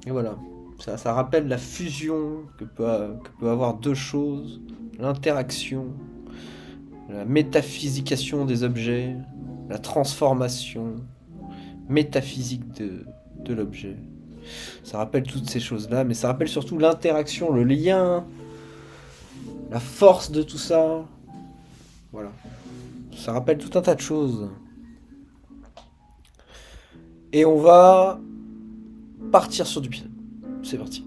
[SPEAKER 2] Et voilà. Ça rappelle la fusion que peut avoir deux choses, l'interaction, la métaphysication des objets, la transformation métaphysique de l'objet. Ça rappelle toutes ces choses-là, mais ça rappelle surtout l'interaction, le lien, la force de tout ça. Voilà. Ça rappelle tout un tas de choses. Et on va partir sur du piano. C'est parti.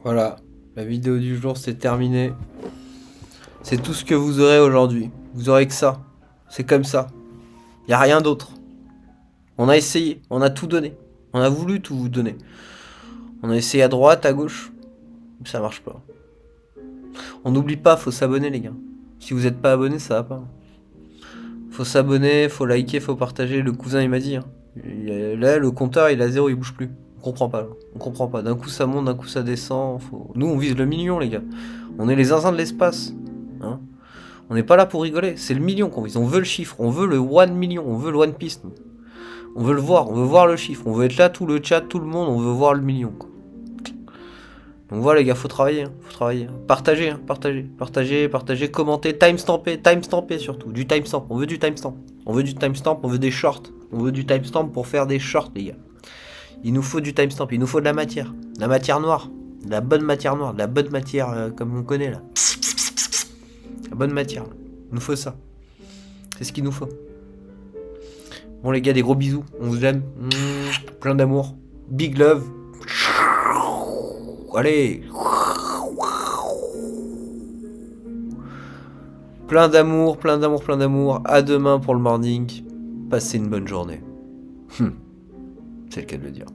[SPEAKER 2] Voilà, la vidéo du jour c'est terminé. C'est tout ce que vous aurez aujourd'hui. Vous aurez que ça. C'est comme ça. Y a rien d'autre. On a essayé, on a tout donné. On a voulu tout vous donner. On a essayé à droite, à gauche. Ça marche pas. On n'oublie pas, faut s'abonner les gars. Si vous n'êtes pas abonné, ça va pas. Faut s'abonner, faut liker, faut partager. Le cousin il m'a dit. Hein. Là, le compteur il est à 0, il bouge plus. On comprend pas. Là. On comprend pas. D'un coup ça monte, d'un coup ça descend. Nous on vise le million les gars. On est les zinzins de l'espace. Hein. On n'est pas là pour rigoler. C'est le million qu'on vise. On veut le chiffre. On veut le 1 million. On veut le One Piece. Nous. On veut le voir. On veut voir le chiffre. On veut être là, tout le chat, tout le monde. On veut voir le million. Quoi. Donc voilà les gars, faut travailler, faut travailler. Partagez, partagez, commentez, timestampez surtout, du timestamp, on veut du timestamp. On veut du timestamp, on veut des shorts. On veut du timestamp pour faire des shorts les gars. Il nous faut du timestamp, il nous faut de la matière noire, de la bonne matière noire, de la bonne matière comme on connaît là. La bonne matière, il nous faut ça. C'est ce qu'il nous faut. Bon les gars, des gros bisous, on vous aime, plein d'amour, big love. Allez. Plein d'amour, plein d'amour, plein d'amour. À demain pour le morning. Passez une bonne journée. C'est le cas de le dire.